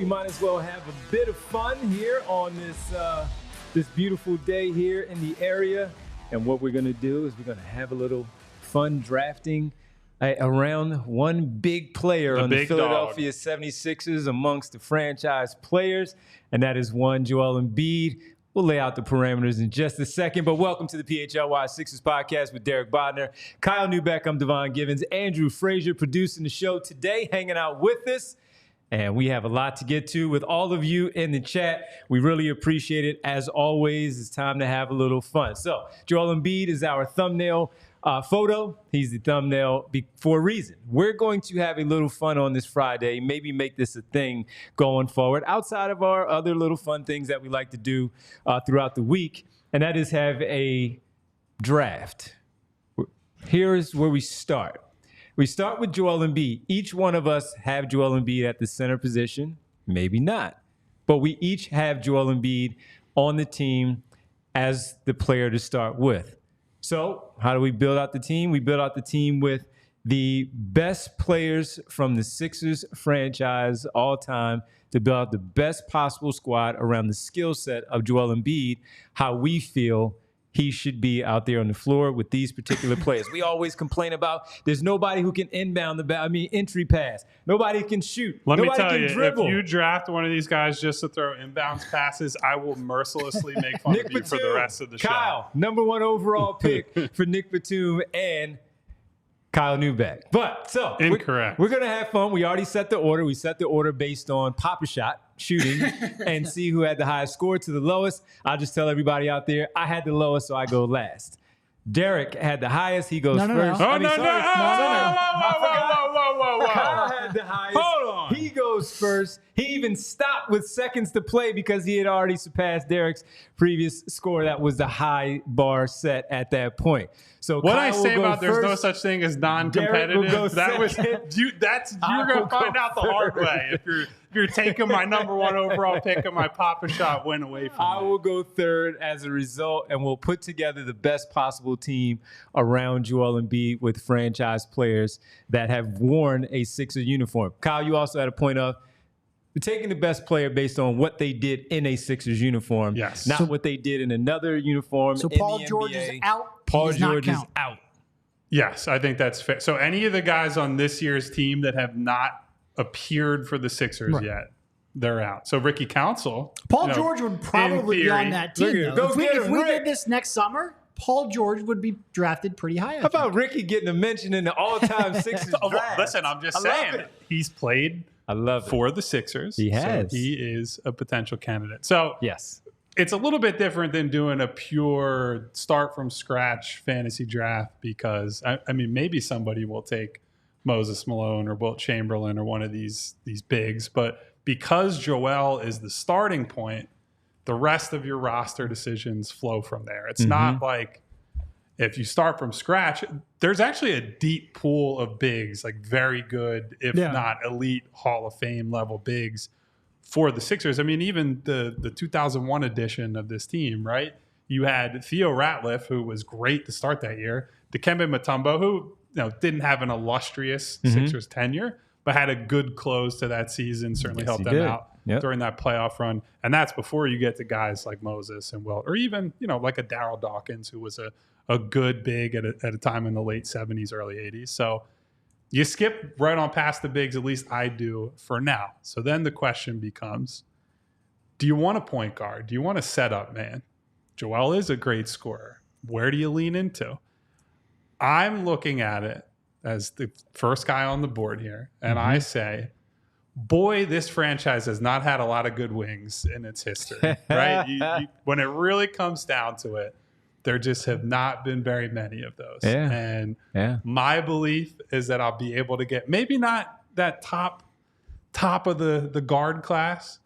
might as well have a bit of fun here on this beautiful day here in the area. And what we're going to do is we're going to have a little fun drafting around one big player on the Philadelphia 76ers amongst the franchise players, and that is one Joel Embiid. We'll lay out the parameters in just a second, but welcome to the PHLY Sixers podcast with Derek Bodner, Kyle Neubeck, I'm Devon Givens, Andrew Frazier producing the show today, hanging out with us. And we have a lot to get to with all of you in the chat. We really appreciate it. As always, it's time to have a little fun. So Joel Embiid is our thumbnail photo. He's the thumbnail for a reason. We're going to have a little fun on this Friday, maybe make this a thing going forward outside of our other little fun things that we like to do throughout the week, and that is have a draft. Here's where we start. We start with Joel Embiid. Each one of us have Joel Embiid at the center position. Maybe not. But we each have Joel Embiid on the team as the player to start with. So how do we build out the team? We build out the team with the best players from the Sixers franchise all time to build out the best possible squad around the skill set of Joel Embiid, how we feel he should be out there on the floor with these particular players. We always complain about there's nobody who can inbound entry pass. Nobody can shoot. Let nobody me tell can you, dribble. if you draft one of these guys just to throw inbounds passes, I will mercilessly make fun of you for the rest of the show. Kyle, number 1 overall pick for Nick Batum and Kyle Neubeck. But so incorrect. We're gonna have fun. We already set the order. We set the order based on Pop-A-Shot shooting and see who had the highest score to the lowest. I'll just tell everybody out there, I had the lowest, so I go last. Derek had the highest. He goes first. Whoa. Kyle had the highest. Hold on. He goes first. He even stopped with seconds to play because he had already surpassed Derek's previous score. That was the high bar set at that point. So what Kyle I say about first. there's no such thing as non-competitive. That was you're going to find out the hard way if you're taking my number 1 overall pick and my Pop-A-Shot went away from me. I will go third as a result, and we'll put together the best possible team around Joel Embiid with franchise players that have worn a Sixer uniform. Kyle, you also had a point of taking the best player based on what they did in a Sixers uniform, yes, not what they did in another uniform. So in Paul the George NBA. is out. Paul George is out. Yes, I think that's fair. So any of the guys on this year's team that have not appeared for the Sixers yet, they're out. So Ricky Council. Paul George would probably be on that team, though. If we did this next summer, Paul George would be drafted pretty high. How about Ricky getting a mention in the all-time Sixers draft? Listen, I'm just saying. He's played for the Sixers. He has. So he is a potential candidate. So yes, it's a little bit different than doing a pure start-from-scratch fantasy draft because, I mean, maybe somebody will take Moses Malone or Wilt Chamberlain or one of these bigs, but because Joel is the starting point, the rest of your roster decisions flow from there. It's not like if you start from scratch, there's actually a deep pool of bigs, like very good, if not elite Hall of Fame level bigs for the Sixers. I mean, even the 2001 edition of this team, right? You had Theo Ratliff, who was great to start that year, Dikembe Mutombo, who didn't have an illustrious Sixers tenure, but had a good close to that season, certainly helped them out during that playoff run. And that's before you get to guys like Moses and Wilt, or even, like a Darryl Dawkins, who was a good big at a time in the late 70s, early 80s. So you skip right on past the bigs, at least I do for now. So then the question becomes, do you want a point guard? Do you want a setup man? Joel is a great scorer. Where do you lean into? I'm looking at it as the first guy on the board here, and I say, boy, this franchise has not had a lot of good wings in its history, right? When it really comes down to it, there just have not been very many of those. Yeah. And my belief is that I'll be able to get maybe not that top of the guard class,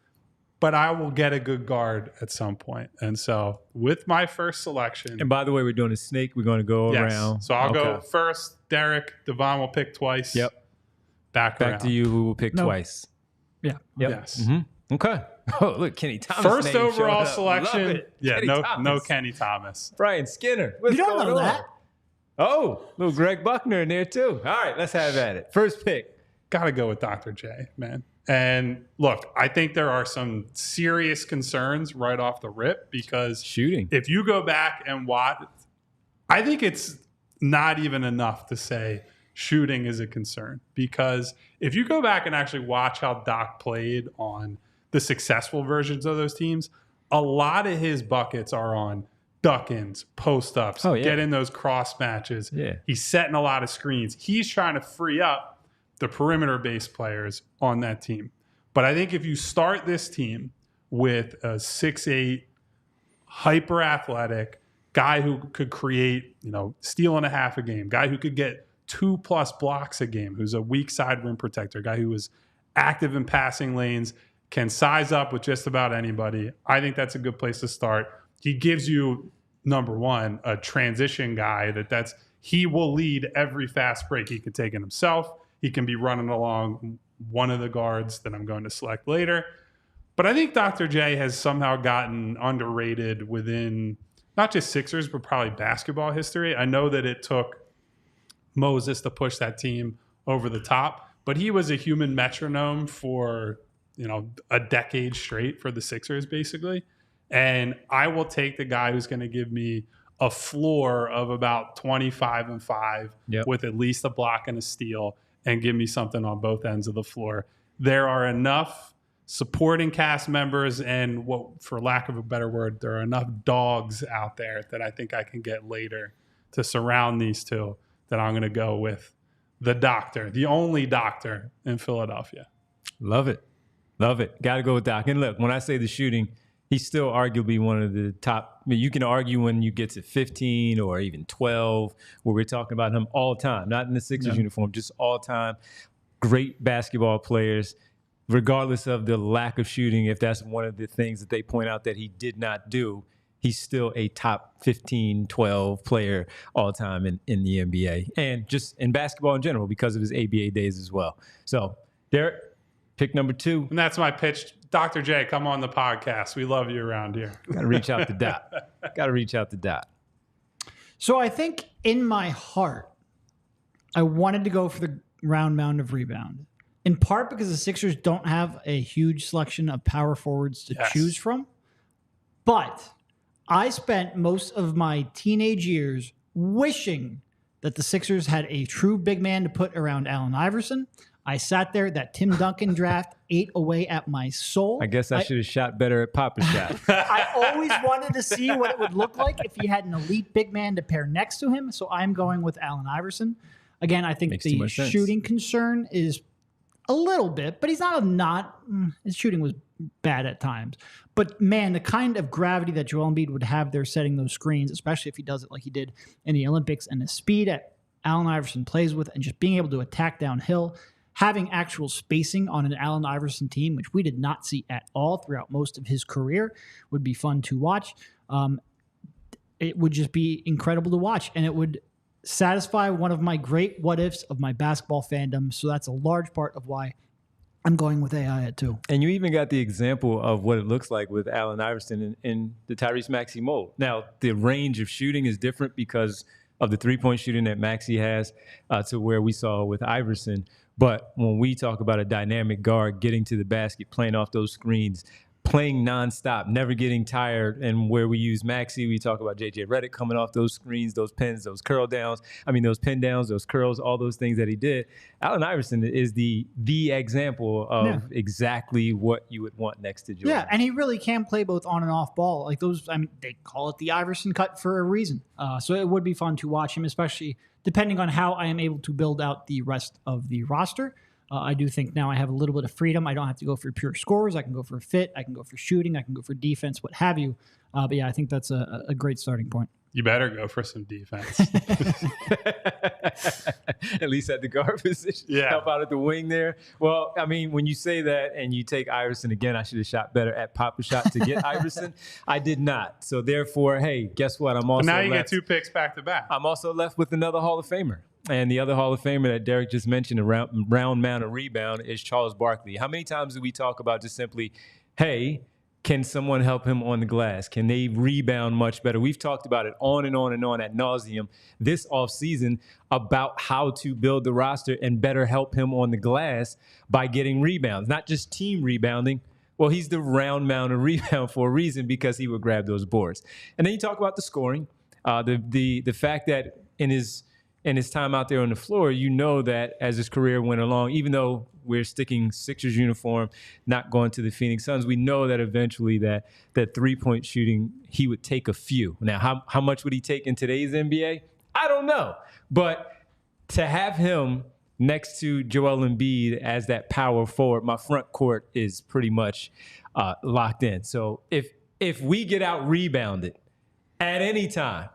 but I will get a good guard at some point. And so with my first selection. And by the way, we're doing a snake. We're going to go around. So I'll go first. Derek, Devon will pick twice. Yep. Back to you, who will pick twice. Yeah. Yep. Yes. Okay. Oh, look, Kenny Thomas. First overall selection. Yeah, Kenny no Kenny Thomas. Brian Skinner. What's you don't going know on? that. Oh, little Greg Buckner in there too. All right, let's have at it. First pick. Got to go with Dr. J, man. And look, I think there are some serious concerns right off the rip because shooting. If you go back and watch, I think it's not even enough to say shooting is a concern, because if you go back and actually watch how Doc played on the successful versions of those teams, a lot of his buckets are on duck-ins, post-ups, getting those cross matches. Yeah. He's setting a lot of screens. He's trying to free up the perimeter-based players on that team. But I think if you start this team with a 6'8", hyper-athletic guy who could create, steal and a half a game, guy who could get 2+ blocks a game, who's a weak side rim protector, guy who is active in passing lanes, can size up with just about anybody, I think that's a good place to start. He gives you, number one, a transition guy he will lead every fast break. He can take it himself. He can be running along one of the guards that I'm going to select later. But I think Dr. J has somehow gotten underrated within not just Sixers, but probably basketball history. I know that it took Moses to push that team over the top, but he was a human metronome for a decade straight for the Sixers, basically. And I will take the guy who's going to give me a floor of about 25-5 with at least a block and a steal, and give me something on both ends of the floor. There are enough supporting cast members and, for lack of a better word, there are enough dogs out there that I think I can get later to surround these two, that I'm going to go with the doctor, the only doctor in Philadelphia. Love it. Love it. Got to go with Doc. And look, when I say the shooting, he's still arguably one of the top. I mean, you can argue when you get to 15 or even 12, where we're talking about him all the time, not in the Sixers uniform, just all time. Great basketball players, regardless of the lack of shooting. If that's one of the things that they point out that he did not do, he's still a top 15, 12 player all time in the NBA, and just in basketball in general because of his ABA days as well. So, Derek, pick number 2. And that's my pitch. Dr. J, come on the podcast. We love you around here. Got to reach out to Dot. So I think in my heart, I wanted to go for the round mound of rebound, in part because the Sixers don't have a huge selection of power forwards to choose from. But I spent most of my teenage years wishing that the Sixers had a true big man to put around Allen Iverson. I sat there, that Tim Duncan draft ate away at my soul. I guess I should have shot better at Papa Shot. I always wanted to see what it would look like if he had an elite big man to pair next to him. So I'm going with Allen Iverson. Again, I think the shooting concern is a little bit, but he's his shooting was bad at times. But man, the kind of gravity that Joel Embiid would have there setting those screens, especially if he does it like he did in the Olympics, and the speed that Allen Iverson plays with, and just being able to attack downhill, having actual spacing on an Allen Iverson team, which we did not see at all throughout most of his career, would be fun to watch. It would just be incredible to watch, and it would satisfy one of my great what-ifs of my basketball fandom. So that's a large part of why I'm going with AI at 2. And you even got the example of what it looks like with Allen Iverson in the Tyrese Maxey mold. Now, the range of shooting is different because of the three-point shooting that Maxey has to where we saw with Iverson. But when we talk about a dynamic guard getting to the basket, playing off those screens, playing nonstop, never getting tired, and where we use Maxey, we talk about J.J. Redick coming off those screens, those pins, those curl downs. I mean, those pin downs, those curls, all those things that he did. Allen Iverson is the example of exactly what you would want next to Jordan. Yeah, and he really can play both on and off ball. Like those, I mean, they call it the Iverson cut for a reason. So it would be fun to watch him, especially depending on how I am able to build out the rest of the roster. I do think now I have a little bit of freedom. I don't have to go for pure scores. I can go for fit. I can go for shooting. I can go for defense, what have you. But yeah, I think that's a great starting point. You better go for some defense. At least at the guard position. Yeah. Help out at the wing there. Well, I mean, when you say that and you take Iverson, again, I should have shot better at Papa Shot to get Iverson. I did not. So therefore, hey, guess what? But now you get 2 picks back to back. I'm also left with another Hall of Famer. And the other Hall of Famer that Derek just mentioned, a round mound of rebound, is Charles Barkley. How many times do we talk about just simply, hey, Can someone help him on the glass? Can they rebound much better? We've talked about it on and on and on ad nauseum this offseason about how to build the roster and better help him on the glass by getting rebounds, not just team rebounding. Well, he's the round mound rebound for a reason, because he would grab those boards. And then you talk about the scoring, the fact that in his time out there on the floor, you know that as his career went along, even though we're sticking Sixers uniform, not going to the Phoenix Suns, we know that eventually that three-point shooting, he would take a few. Now, how much would he take in today's NBA? I don't know. But to have him next to Joel Embiid as that power forward, my front court is pretty much locked in. So if we get out rebounded at any time,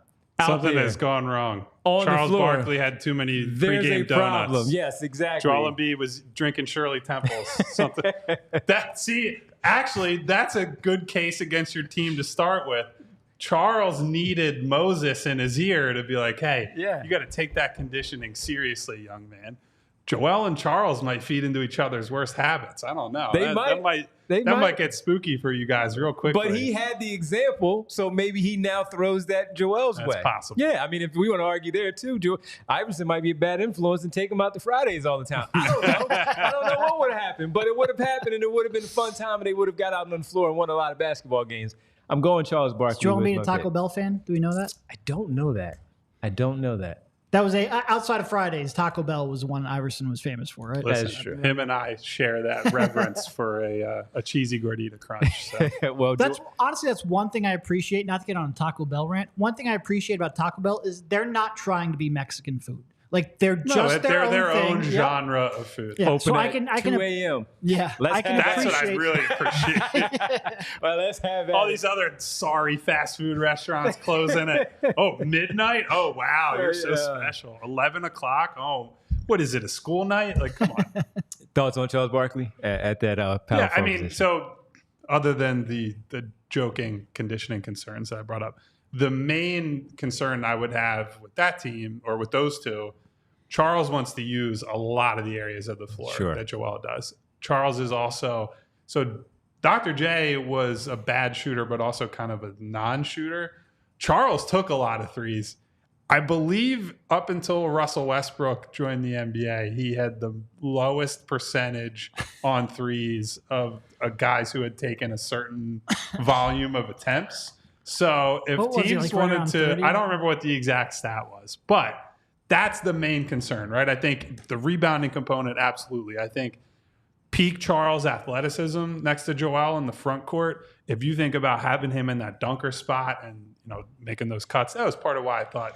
something has gone wrong. Charles Barkley had too many pregame donuts. Problem. Yes, exactly. Joel Embiid was drinking Shirley Temples. Something. Actually, that's a good case against your team to start with. Charles needed Moses in his ear to be like, hey, you got to take that conditioning seriously, young man. Joel and Charles might feed into each other's worst habits. I don't know. That might get spooky for you guys real quickly. But he had the example, so maybe he now throws that Joel's way. That's possible. Yeah, I mean, if we want to argue there too, Iverson might be a bad influence and take him out to Fridays all the time. I don't know. I don't know what would have happened, but it would have happened, and it would have been a fun time, and they would have got out on the floor and won a lot of basketball games. I'm going Charles Barkley. Is Joel Embiid a Taco Bell fan? Do we know that? I don't know that. That was outside of Fridays. Taco Bell was one Iverson was famous for, right? Listen, that's true. Him and I share that reverence for a cheesy gordita crunch. So. Well, that's one thing I appreciate. Not to get on a Taco Bell rant. One thing I appreciate about Taco Bell is they're not trying to be Mexican food. Like they're their own genre of food. Yeah. Open so at 2 a.m. Yeah, that's what I really appreciate. Well, let's have all these other sorry fast food restaurants closing at midnight. Oh wow, you're so special. 11 o'clock. Oh, what is it? A school night? Like, come on. Thoughts on Charles Barkley at that power? Yeah, I mean, position? So other than the joking conditioning concerns that I brought up, the main concern I would have with that team or with those two, Charles wants to use a lot of the areas of the floor that Joel does. Charles is also – so Dr. J was a bad shooter but also kind of a non-shooter. Charles took a lot of threes. I believe up until Russell Westbrook joined the NBA, he had the lowest percentage on threes of guys who had taken a certain volume of attempts. So if teams wanted to, I don't remember what the exact stat was, but that's the main concern, right? I think the rebounding component, absolutely. I think peak Charles athleticism next to Joel in the front court, if you think about having him in that dunker spot and making those cuts, that was part of why I thought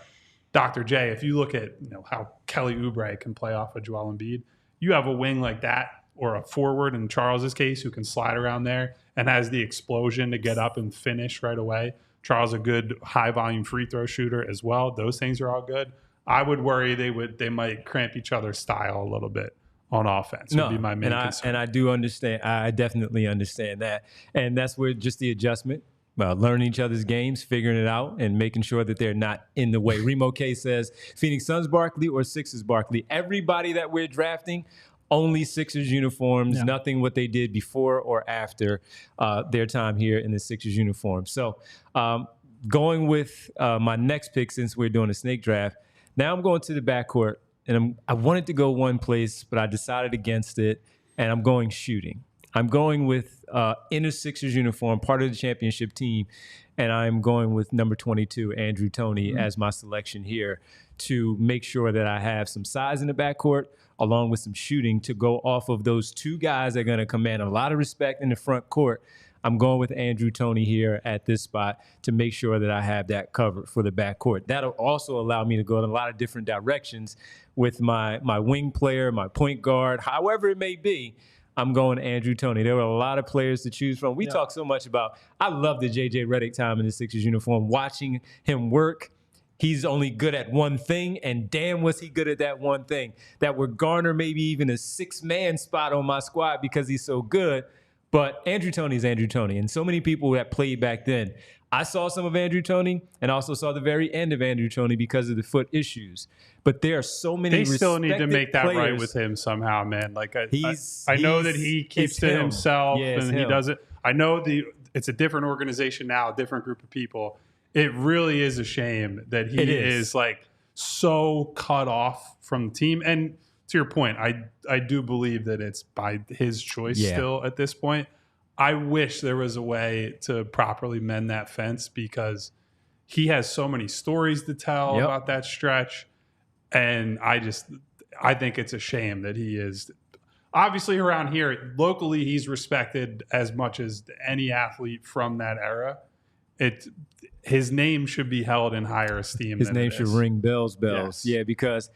Dr. J, if you look at how Kelly Oubre can play off of Joel Embiid, you have a wing like that or a forward in Charles's case who can slide around there and has the explosion to get up and finish right away. Charles a good high volume free throw shooter as well. Those things are all good. I would worry they might cramp each other's style a little bit on offense. Would be my main concern. And I do understand. I definitely understand that. And that's where just the adjustment, learning each other's games, figuring it out, and making sure that they're not in the way. Remo K says, Phoenix Suns Barkley or Sixers Barkley? Everybody that we're drafting, only Sixers uniforms, nothing what they did before or after their time here in the Sixers uniform. So going with my next pick, since we're doing a snake draft, now I'm going to the backcourt, and I wanted to go one place, but I decided against it, and I'm going shooting. I'm going with in a Sixers uniform, part of the championship team, and I'm going with number 22, Andrew Toney, as my selection here to make sure that I have some size in the backcourt along with some shooting to go off of those two guys that are going to command a lot of respect in the front court. I'm going with Andrew Toney here at this spot to make sure that I have that covered for the backcourt. That'll also allow me to go in a lot of different directions with my wing player, my point guard, however it may be. I'm going Andrew Toney. There were a lot of players to choose from. We talk so much about, I love the J.J. Redick time in the Sixers uniform, watching him work. He's only good at one thing, and damn was he good at that one thing. That would garner maybe even a 6-man spot on my squad because he's so good. But Andrew Toney is Andrew Toney, and so many people that played back then. I saw some of Andrew Toney and also saw the very end of Andrew Toney because of the foot issues. But there are so many They still need to make that players. Right with him somehow, man. Like I know that he keeps to himself and he does it. I know it's a different organization now, a different group of people. It really is a shame that he is like so cut off from the team. And to your point, I do believe that it's by his choice still at this point. I wish there was a way to properly mend that fence, because he has so many stories to tell about that stretch. And I think it's a shame that he is obviously around here locally. He's respected as much as any athlete from that era. His name should be held in higher esteem. His name should ring bells. Yes. Yeah, because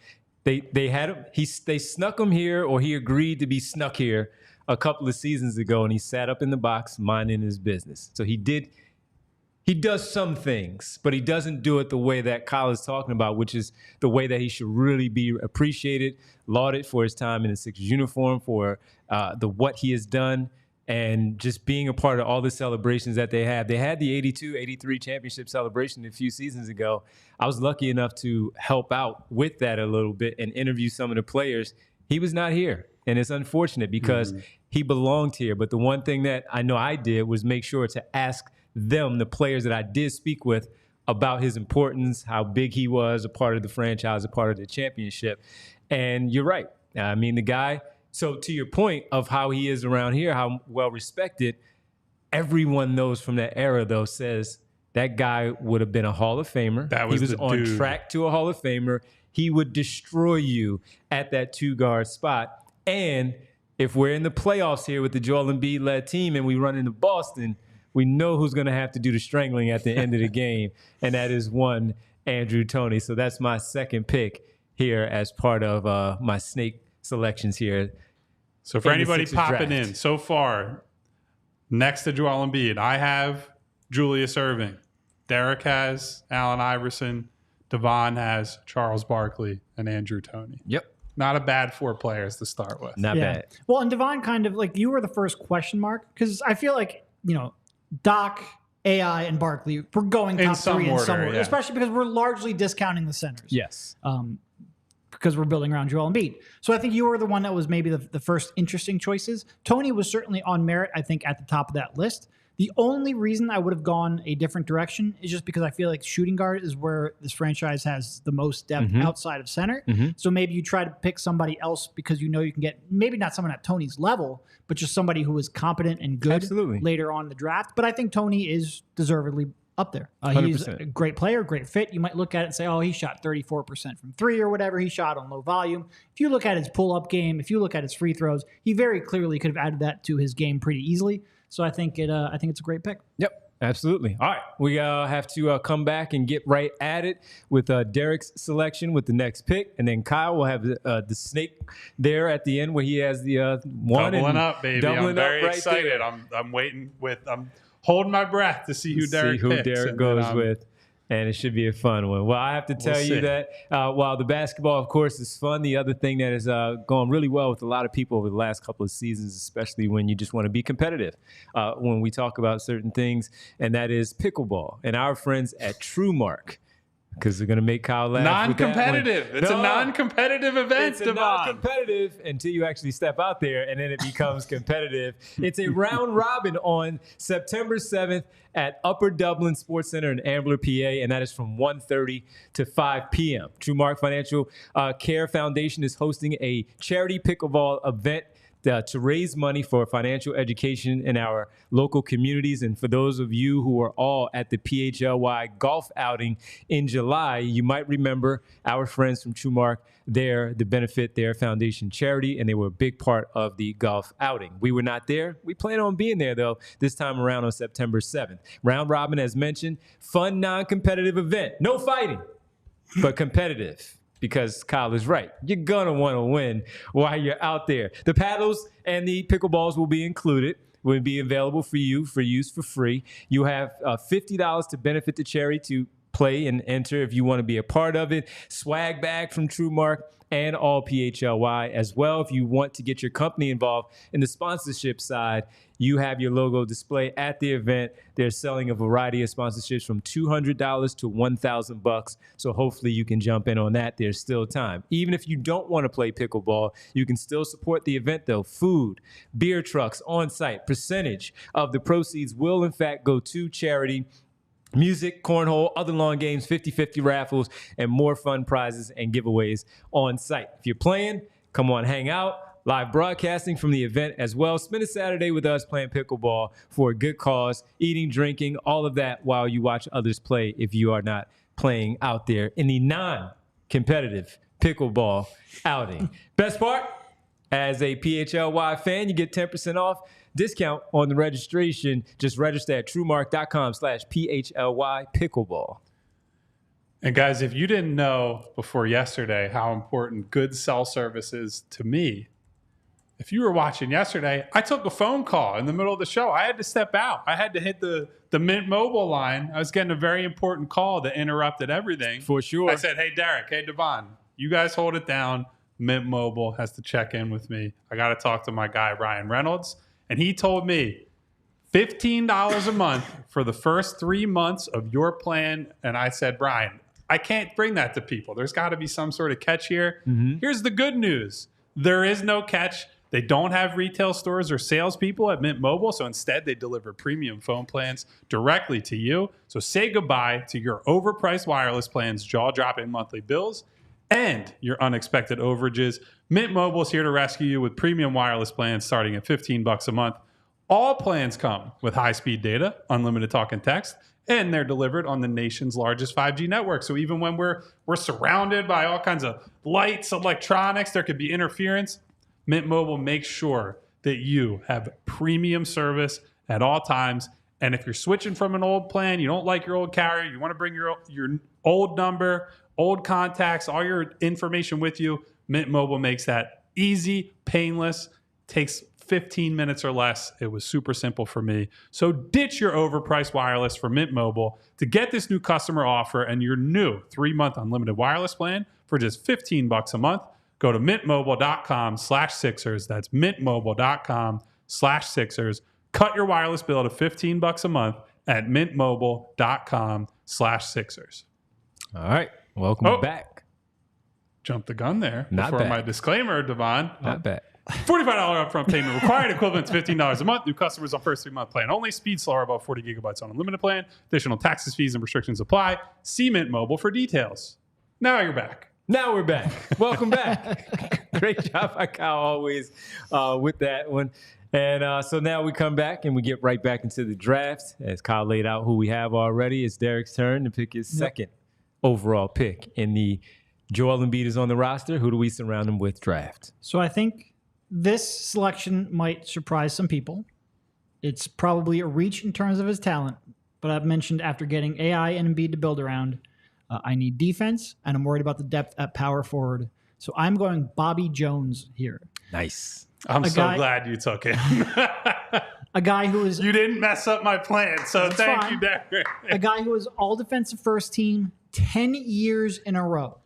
they had him. They snuck him here, or he agreed to be snuck here a couple of seasons ago, and he sat up in the box minding his business. So he does some things, but he doesn't do it the way that Kyle is talking about, which is the way that he should really be appreciated, lauded for his time in the Sixers uniform, for what he has done, and just being a part of all the celebrations that they have. They had the 82-83 championship celebration a few seasons ago. I was lucky enough to help out with that a little bit and interview some of the players. He was not here, and it's unfortunate because he belonged here. But the one thing that I know I did was make sure to ask them, the players that I did speak with, about his importance, how big he was, a part of the franchise, a part of the championship. And you're right. I mean, the guy, so to your point of how he is around here, how well respected, everyone knows from that era, though, says that guy would have been a Hall of Famer. He was on track to a Hall of Famer. He would destroy you at that 2-guard spot. And if we're in the playoffs here with the Joel Embiid-led team and we run into Boston, we know who's going to have to do the strangling at the end of the game, and that is one Andrew Toney. So that's my second pick here as part of my snake selections here. So for anybody popping in so far, next to Joel Embiid, I have Julius Erving. Derek has Allen Iverson. Devon has Charles Barkley and Andrew Toney. Yep. Not a bad 4 players to start with. Not bad. Well, and Devon kind of, like, you were the first question mark, because I feel like, Doc, AI, and Barkley, we're going top 3 in some order, especially because we're largely discounting the centers. Yes. Because we're building around Joel Embiid. So I think you were the one that was maybe the first interesting choices. Toney was certainly on merit, I think, at the top of that list. The only reason I would have gone a different direction is just because I feel like shooting guard is where this franchise has the most depth outside of center. So maybe you try to pick somebody else because you can get maybe not someone at Toney's level, but just somebody who is competent and good later on in the draft. But I think Toney is deservedly up there. He's a great player, great fit. You might look at it and say, oh, he shot 34% from 3 or whatever. He shot on low volume. If you look at his pull-up game, if you look at his free throws, he very clearly could have added that to his game pretty easily. So I think it's a great pick. Yep, absolutely. All right, we have to come back and get right at it with Derek's selection with the next pick, and then Kyle will have the snake there at the end where he has the one. Doubling up, baby. I'm very excited. I'm waiting I'm holding my breath to see who Derek picks. Derek goes with. And it should be a fun one. Well, I have to tell you that while the basketball, of course, is fun, the other thing that has gone really well with a lot of people over the last couple of seasons, especially when you just want to be competitive, when we talk about certain things, and that is pickleball. And our friends at TrueMark, because they're going to make Kyle laugh. Non-competitive. It's a non-competitive event, It's non-competitive until you actually step out there, and then it becomes competitive. It's a round robin on September 7th at Upper Dublin Sports Center in Ambler, PA, and that is from 1:30 to 5 p.m. TrueMark Financial Care Foundation is hosting a charity pickleball event to raise money for financial education in our local communities. And for those of you who are all at the PHLY golf outing in July, you might remember our friends from TrueMark there to benefit their foundation charity, and they were a big part of the golf outing. We were not there. We plan on being there, though, this time around on September 7th. Round robin, as mentioned, fun, non-competitive event. No fighting, but competitive. Because Kyle is right. You're going to want to win while you're out there. The paddles and the pickleballs will be included, will be available for you for use for free. You have $50 to benefit the charity to play and enter if you want to be a part of it. Swag bag from TrueMark and all PHLY as well. If you want to get your company involved in the sponsorship side, you have your logo display at the event. They're selling a variety of sponsorships from $200 to $1,000. So hopefully you can jump in on that. There's still time. Even if you don't want to play pickleball, you can still support the event though. Food, beer trucks on site. Percentage of the proceeds will in fact go to charity. Music, cornhole, other lawn games, 50-50 raffles, and more fun prizes and giveaways on site. If you're playing, come on, hang out. Live broadcasting from the event as well. Spend a Saturday with us playing pickleball for a good cause, eating, drinking, all of that while you watch others play if you are not playing out there in the non-competitive pickleball outing. Best part, as a PHLY fan, you get 10% off. Discount on the registration. Just register at truemark.com/PHLY pickleball. And guys, if you didn't know before yesterday how important good cell service is to me, if you were watching yesterday, I took a phone call in the middle of the show. I had to step out. I had to hit the Mint Mobile line. I was getting a very important call that interrupted everything. For sure. I said, hey, Derek, hey, Devon, you guys hold it down. Mint Mobile has to check in with me. I got to talk to my guy, Ryan Reynolds. And he told me $15 a month for the first 3 months of your plan. And I said, Brian, I can't bring that to people. There's got to be some sort of catch here. Mm-hmm. Here's the good news. There is no catch. They don't have retail stores or salespeople at Mint Mobile. So instead, they deliver premium phone plans directly to you. So say goodbye to your overpriced wireless plans, jaw-dropping monthly bills, and your unexpected overages. Mint Mobile is here to rescue you with premium wireless plans starting at $15 a month. All plans come with high-speed data, unlimited talk and text, and they're delivered on the nation's largest 5G network. So even when we're surrounded by all kinds of lights, electronics, there could be interference, Mint Mobile makes sure that you have premium service at all times. And if you're switching from an old plan, you don't like your old carrier, you want to bring your old number, old contacts, all your information with you, Mint Mobile makes that easy, painless, takes 15 minutes or less. It was super simple for me. So ditch your overpriced wireless for Mint Mobile to get this new customer offer and your new 3-month unlimited wireless plan for just $15 a month. Go to mintmobile.com/Sixers. That's mintmobile.com/Sixers. Cut your wireless bill to $15 a month at mintmobile.com/Sixers. All right. Welcome back. Jumped the gun there. Not before bad. My disclaimer, Devon. Not bad. $45 upfront payment required, equivalent to $15 a month. New customers on first 3-month plan only. Speed slower, about 40 gigabytes on unlimited plan. Additional taxes, fees, and restrictions apply. See Mint Mobile for details. Now you're back. Now we're back. Welcome back. Great job by Kyle always with that one. And so now we come back and we get right back into the draft. As Kyle laid out who we have already, it's Derek's turn to pick his second overall pick in the Joel Embiid is on the roster. Who do we surround him with draft? So I think this selection might surprise some people. It's probably a reach in terms of his talent, but I've mentioned after getting AI and Embiid to build around, I need defense, and I'm worried about the depth at power forward. So I'm going Bobby Jones here. Nice. I'm glad you took him. A guy who is... You didn't mess up my plan, so thank you, Derek. A guy who is all defensive first team 10 years in a row.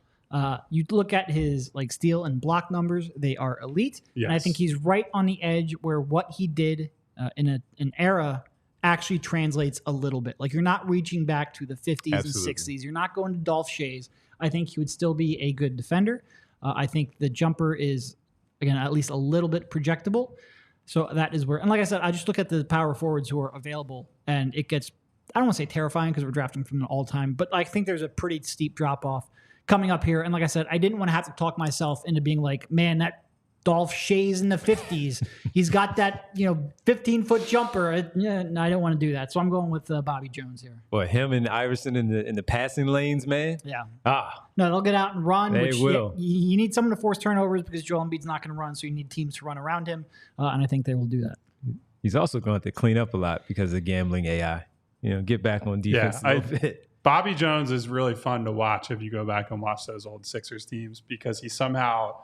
You look at his steal and block numbers; they are elite. Yes. And I think he's right on the edge where what he did in an era actually translates a little bit. Like, you're not reaching back to the 50s and 60s. You're not going to Dolph Shays. I think he would still be a good defender. I think the jumper is, again, at least a little bit projectable. So that is where, and like I said, I just look at the power forwards who are available, and it gets, I don't want to say terrifying because we're drafting from an all-time, but I think there's a pretty steep drop-off coming up here. And like I said, I didn't want to have to talk myself into being like, man, that Dolph Shays in the 50s, he's got that 15-foot jumper. No, I don't want to do that. So I'm going with Bobby Jones here. Well, him and Iverson in the passing lanes, man. Yeah. No, they'll get out and run. They will. You need someone to force turnovers because Joel Embiid's not going to run, so you need teams to run around him, and I think they will do that. He's also going to have to clean up a lot because of gambling AI. Get back on defense a little bit. Bobby Jones is really fun to watch if you go back and watch those old Sixers teams because he somehow,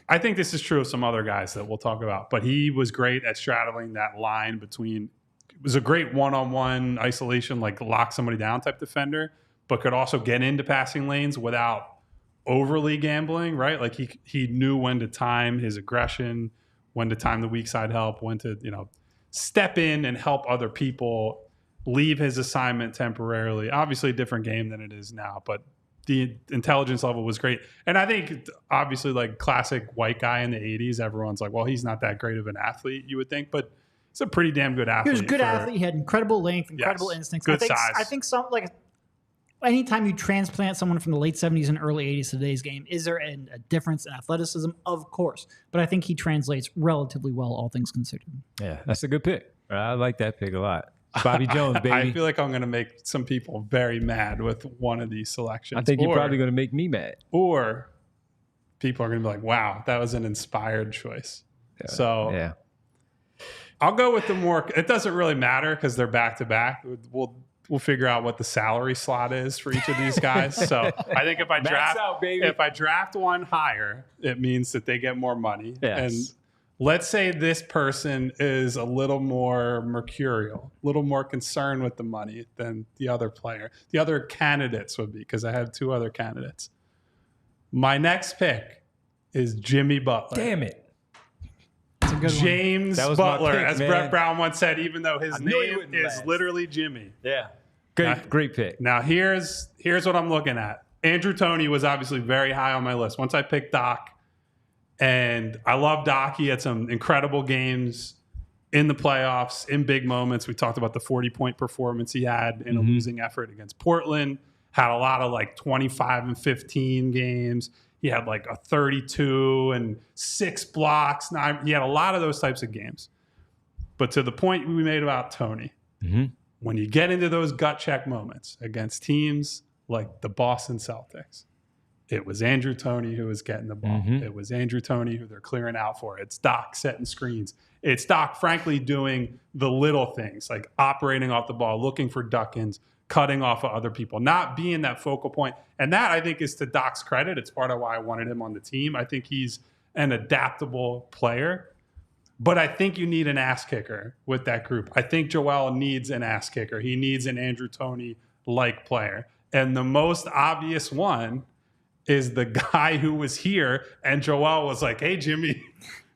I think this is true of some other guys that we'll talk about, but he was great at straddling that line between, it was a great one-on-one isolation, like lock somebody down type defender, but could also get into passing lanes without overly gambling, right? Like he knew when to time his aggression, when to time the weak side help, when to, step in and help other people, leave his assignment temporarily. Obviously a different game than it is now, but the intelligence level was great. And I think obviously like classic white guy in the 80s, everyone's like, well, he's not that great of an athlete, you would think, but he's a pretty damn good athlete. He was a good athlete. He had incredible length, incredible instincts. Good size. I think anytime you transplant someone from the late 70s and early 80s to today's game, is there a difference in athleticism? Of course. But I think he translates relatively well, all things considered. Yeah, that's a good pick. I like that pick a lot. Bobby Jones, baby. I feel like I'm going to make some people very mad with one of these selections. I think you're probably going to make me mad. Or people are going to be like, wow, that was an inspired choice. Yeah. So I'll go with the more, it doesn't really matter because they're back to back. We'll figure out what the salary slot is for each of these guys. So I think if I draft one higher, it means that they get more money. Yes. And let's say this person is a little more mercurial, a little more concerned with the money than the other player. The other candidates would be, because I have two other candidates. My next pick is Jimmy Butler. Damn it. James Butler, pick, as man. Brett Brown once said, even though his name is literally Jimmy. Yeah. Great pick. Now, here's what I'm looking at. Andrew Toney was obviously very high on my list. Once I picked Doc, and I love Doc. He had some incredible games in the playoffs, in big moments. We talked about the 40-point performance he had in a losing effort against Portland. Had a lot of like 25 and 15 games. He had like a 32 and 6 blocks. He had a lot of those types of games. But to the point we made about Toney, when you get into those gut check moments against teams like the Boston Celtics, it was Andrew Toney who was getting the ball. It was Andrew Toney who they're clearing out for. It's Doc setting screens. It's Doc, frankly, doing the little things, like operating off the ball, looking for duck-ins, cutting off of other people, not being that focal point. And that, I think, is to Doc's credit. It's part of why I wanted him on the team. I think he's an adaptable player. But I think you need an ass kicker with that group. I think Joel needs an ass kicker. He needs an Andrew Toney-like player. And the most obvious one is the guy who was here, and Joel was like, hey, Jimmy,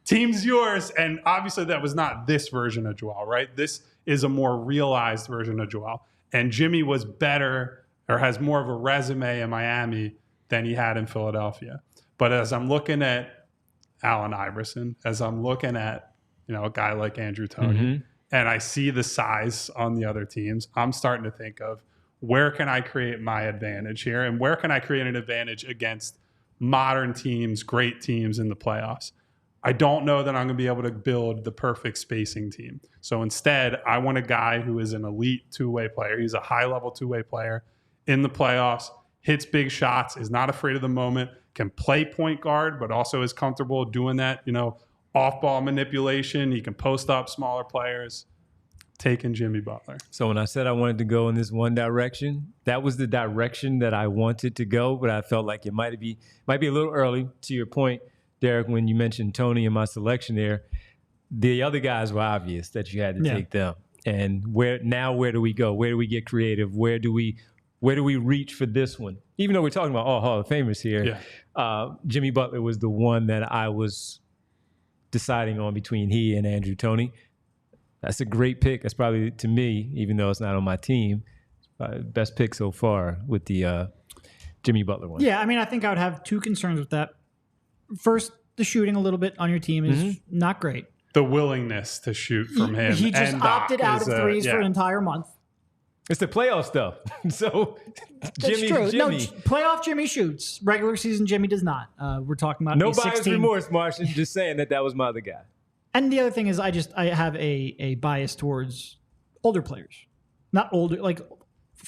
team's yours. And obviously that was not this version of Joel, right? This is a more realized version of Joel. And Jimmy was better, or has more of a resume in Miami than he had in Philadelphia. But as I'm looking at Allen Iverson, as I'm looking at, a guy like Andrew Toney, and I see the size on the other teams, I'm starting to think of, where can I create my advantage here? And where can I create an advantage against modern teams, great teams in the playoffs? I don't know that I'm going to be able to build the perfect spacing team. So instead, I want a guy who is an elite two-way player. He's a high-level two-way player in the playoffs, hits big shots, is not afraid of the moment, can play point guard, but also is comfortable doing that, off-ball manipulation. He can post up smaller players. Taking Jimmy Butler. So when I said I wanted to go in this one direction, that was the direction that I wanted to go, but I felt like it might be a little early. To your point, Derek, when you mentioned Toney in my selection there, the other guys were obvious that you had to take them. And where do we go? Where do we get creative? Where do we reach for this one? Even though we're talking about all Hall of Famers here, Jimmy Butler was the one that I was deciding on between he and Andrew Toney. That's a great pick. That's probably, to me, even though it's not on my team, best pick so far with the Jimmy Butler one. Yeah, I think I would have two concerns with that. First, the shooting a little bit on your team is not great. The willingness to shoot from him. He just opted out of threes for an entire month. It's the playoff stuff. So That's true. No, playoff Jimmy shoots. Regular season Jimmy does not. We're talking about no bias remorse, Martian. Just saying that was my other guy. And the other thing is I have a bias towards older players. Not older, like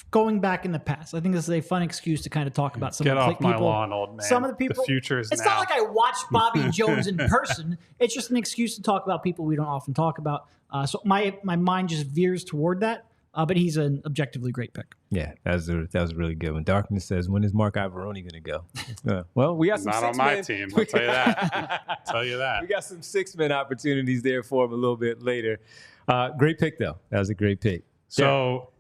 going back in the past. I think this is a fun excuse to kind of talk about some of the people. Get off my lawn, old man. Some of the people. The future is It's now. not like I watched Bobby Jones in person. It's just an excuse to talk about people we don't often talk about. So my mind just veers toward that. But he's an objectively great pick. Yeah, that was a really good one. Darkness says, when is Mark Ivoroni going to go? Well, we got some not on my team. I'll tell you that. Tell you that. We got some 6-man opportunities there for him a little bit later. Great pick, though. That was a great pick. So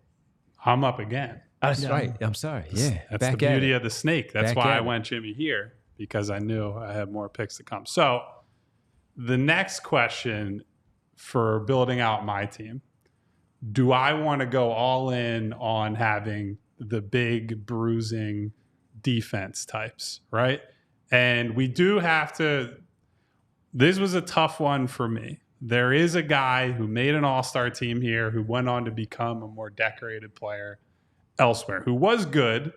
I'm up again. That's right. I'm sorry. Yeah. That's the beauty of the snake. That's why I went Jimmy here, because I knew I had more picks to come. So the next question for building out my team, do I want to go all in on having the big bruising defense types, right? And we do have to, this was a tough one for me. There is a guy who made an all-star team here who went on to become a more decorated player elsewhere, who was good,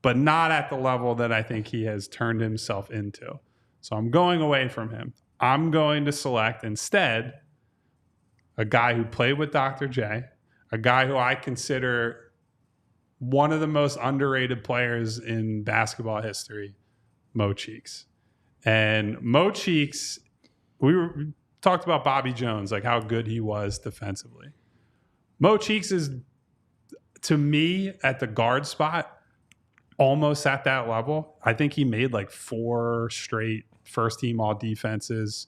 but not at the level that I think he has turned himself into. So I'm going away from him. I'm going to select instead a guy who played with Dr. J, a guy who I consider one of the most underrated players in basketball history, Mo Cheeks. And Mo Cheeks, we talked about Bobby Jones, like how good he was defensively. Mo Cheeks is, to me, at the guard spot, almost at that level. I think he made like 4 straight first-team all-defenses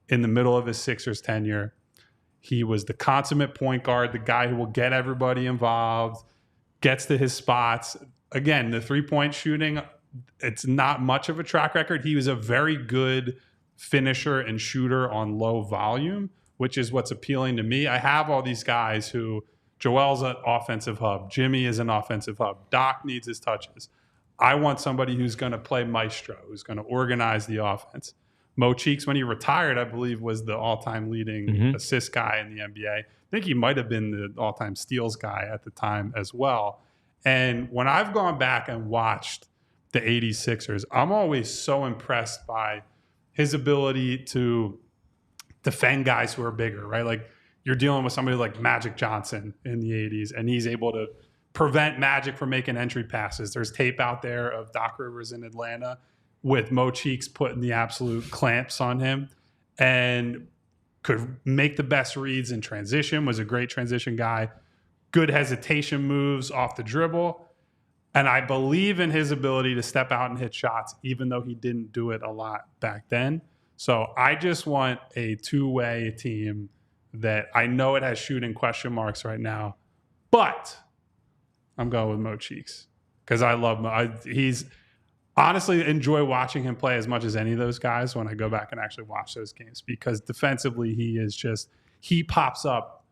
in the middle of his Sixers tenure. He was the consummate point guard, the guy who will get everybody involved, gets to his spots. Again, the three-point shooting, it's not much of a track record. He was a very good finisher and shooter on low volume, which is what's appealing to me. I have all these guys who, Joel's an offensive hub. Jimmy is an offensive hub. Doc needs his touches. I want somebody who's going to play maestro, who's going to organize the offense. Mo Cheeks, when he retired, I believe, was the all-time leading assist guy in the NBA. I think he might have been the all-time steals guy at the time as well. And when I've gone back and watched the 80 Sixers, I'm always so impressed by his ability to defend guys who are bigger, right? Like, you're dealing with somebody like Magic Johnson in the 80s, and he's able to prevent Magic from making entry passes. There's tape out there of Doc Rivers in Atlanta with Mo Cheeks putting the absolute clamps on him and could make the best reads in transition, was a great transition guy, good hesitation moves off the dribble. And I believe in his ability to step out and hit shots, even though he didn't do it a lot back then. So I just want a two-way team that I know it has shooting question marks right now, but I'm going with Mo Cheeks because I love Mo. He's honestly enjoy watching him play as much as any of those guys when I go back and actually watch those games, because defensively he pops up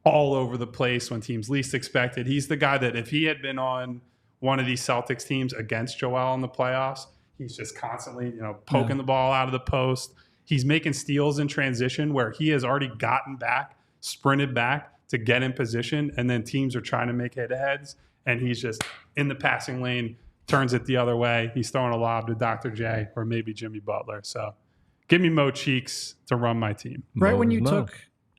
all over the place when teams least expect it. He's the guy that if he had been on one of these Celtics teams against Joel in the playoffs, he's just constantly, poking the ball out of the post. He's making steals in transition where he has already gotten back, sprinted back to get in position, and then teams are trying to make head-to-heads, and he's just in the passing lane, turns it the other way. He's throwing a lob to Dr. J or maybe Jimmy Butler. So give me Mo Cheeks to run my team. Right when you took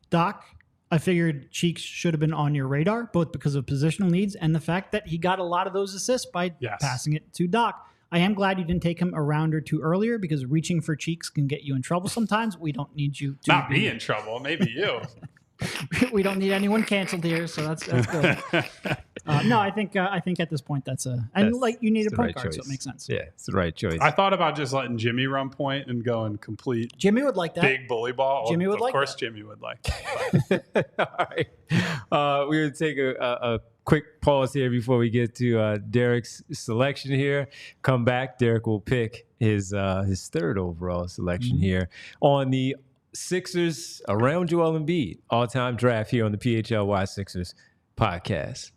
Doc, I figured Cheeks should have been on your radar, both because of positional needs and the fact that he got a lot of those assists by passing it to Doc. I am glad you didn't take him a round or two earlier, because reaching for Cheeks can get you in trouble sometimes. We don't need you to not be in trouble. Maybe you. We don't need anyone canceled here, so that's good. No, I think at this point you need a point guard, so it makes sense. Yeah, it's the right choice. I thought about just letting Jimmy run point and going complete. Jimmy would like that. Big bully ball. Jimmy would like that. Of course, Jimmy would like that. All right. We're going to take a quick pause here before we get to Derek's selection here. Come back. Derek will pick his third overall selection here on the Sixers around Joel Embiid all-time draft here on the PHLY Sixers podcast.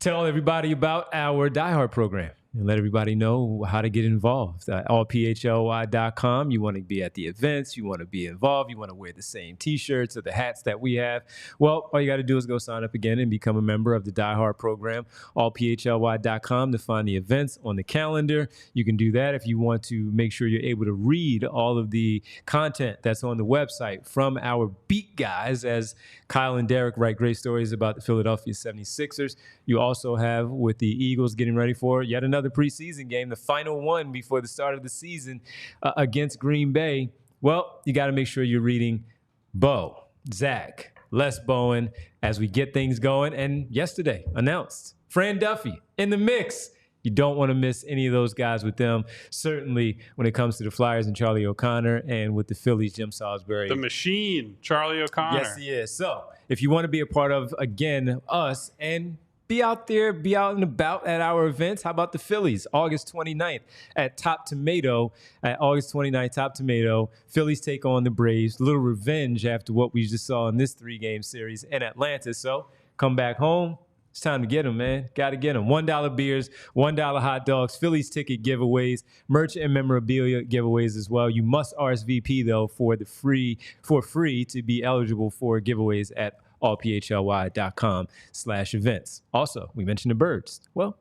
Tell everybody about our Die Hard program and let everybody know how to get involved. Allphly.com. You want to be at the events. You want to be involved. You want to wear the same T-shirts or the hats that we have. Well, all you got to do is go sign up again and become a member of the Die Hard program. Allphly.com to find the events on the calendar. You can do that if you want to make sure you're able to read all of the content that's on the website from our beat guys, as Kyle and Derek write great stories about the Philadelphia 76ers. You also have, with the Eagles getting ready for yet another preseason game, the final one before the start of the season against Green Bay. Well, you got to make sure you're reading Bo, Zach, Les Bowen as we get things going. And yesterday announced Fran Duffy in the mix. You don't want to miss any of those guys with them. Certainly when it comes to the Flyers and Charlie O'Connor, and with the Phillies, Jim Salisbury. The machine, Charlie O'Connor. Yes, he is. So if you want to be a part of, again, us and be out there, be out and about at our events. How about the Phillies, August 29th at Top Tomato, Top Tomato. Phillies take on the Braves. A little revenge after what we just saw in this 3-game series in Atlanta. So come back home. It's time to get them, man. Got to get them. $1 beers, $1 hot dogs, Phillies ticket giveaways, merch and memorabilia giveaways as well. You must RSVP, though, for free to be eligible for giveaways at allphly.com/events. Also, we mentioned the Birds. Well,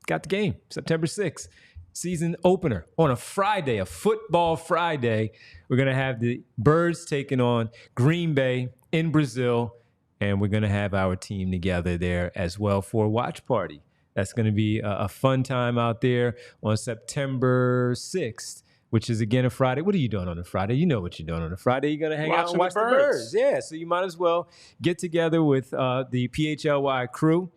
got the game, September 6th. Season opener on a Friday, a football Friday. We're going to have the Birds taking on Green Bay in Brazil. And we're going to have our team together there as well for a watch party. That's going to be a fun time out there on September 6th, which is, again, a Friday. What are you doing on a Friday? You know what you're doing on a Friday. You're going to hang out and watch the Birds. Yeah, so you might as well get together with the PHLY crew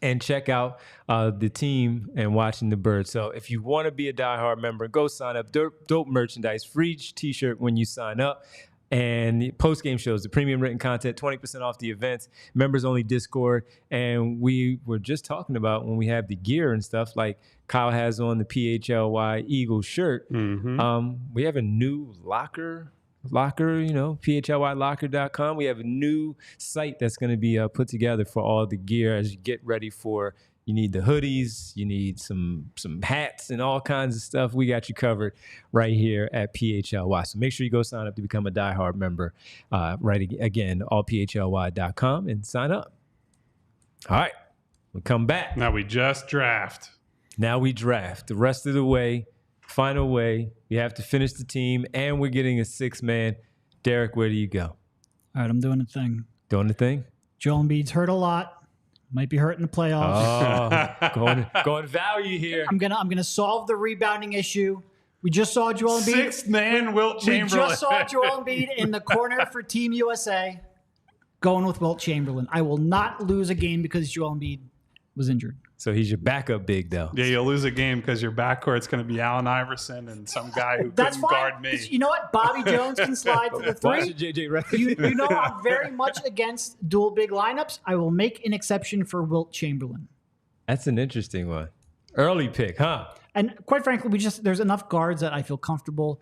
and check out the team and watching the Birds. So if you want to be a diehard member, go sign up. Dope merchandise, free T-shirt when you sign up. And the post-game shows, the premium written content, 20% off the events, members-only Discord. And we were just talking about when we have the gear and stuff, like Kyle has on the PHLY Eagle shirt. Mm-hmm. We have a new locker, PHLYlocker.com. We have a new site that's going to be put together for all the gear as you get ready for. You need the hoodies, you need some hats and all kinds of stuff. We got you covered right here at PHLY. So make sure you go sign up to become a diehard member. Again, allphly.com and sign up. All right, we'll come back. Now we just draft. Now we draft. The rest of the way, final way, we have to finish the team, and we're getting a 6-man. Derek, where do you go? All right, I'm doing a thing. Doing the thing? Joel Embiid's hurt a lot. Might be hurt in the playoffs. Oh, going value here. I'm gonna solve the rebounding issue. We just saw Joel Embiid. 6th-man Wilt Chamberlain. We just saw Joel Embiid in the corner for Team USA. Going with Wilt Chamberlain. I will not lose a game because Joel Embiid was injured. So he's your backup big, though. Yeah, you'll lose a game because your backcourt's going to be Allen Iverson and some guy who couldn't guard me. You know what? Bobby Jones can slide to the 3. You know I'm very much against dual big lineups. I will make an exception for Wilt Chamberlain. That's an interesting one. Early pick, huh? And quite frankly, there's enough guards that I feel comfortable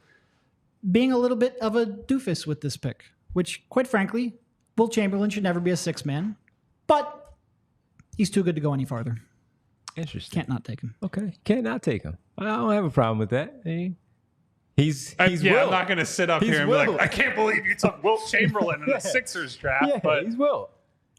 being a little bit of a doofus with this pick, which, quite frankly, Wilt Chamberlain should never be a 6-man, but he's too good to go any farther. Interesting. Can't not take him. Okay. Can't not take him. I don't have a problem with that. He's I'm Wilt. not going to sit up here and be like, I can't believe you took Wilt Chamberlain in the Sixers draft. Yeah, but he's Wilt.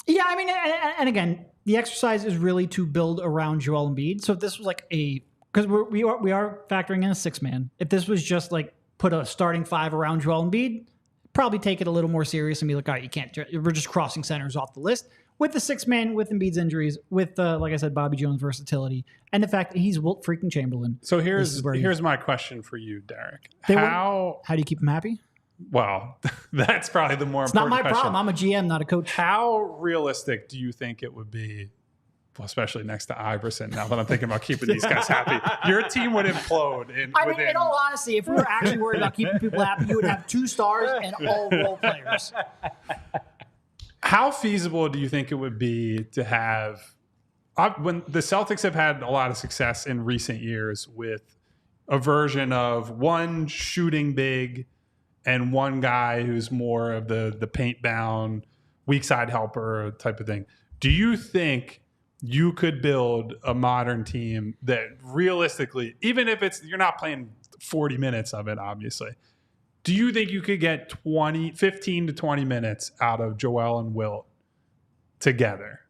Yeah, I mean, and again, the exercise is really to build around Joel Embiid. So if this was like because we are factoring in a 6-man. If this was just like put a starting 5 around Joel Embiid, probably take it a little more serious and be like, all right, you can't. We're just crossing centers off the list. With the 6-man, with Embiid's injuries, with, like I said, Bobby Jones' versatility, and the fact that he's Wilt freaking Chamberlain. So here's my question for you, Derek. How do you keep him happy? Well, that's probably the more important question. It's not my problem. I'm a GM, not a coach. How realistic do you think it would be, well, especially next to Iverson, now that I'm thinking about keeping these guys happy? Your team would implode. In all honesty, if we were actually worried about keeping people happy, you would have 2 stars and all role players. How feasible do you think it would be to have, when the Celtics have had a lot of success in recent years with a version of one shooting big and one guy who's more of the paint bound, weak side helper type of thing. Do you think you could build a modern team that realistically, even if you're not playing 40 minutes of it, obviously, do you think you could get 15 to 20 minutes out of Joel and Wilt together?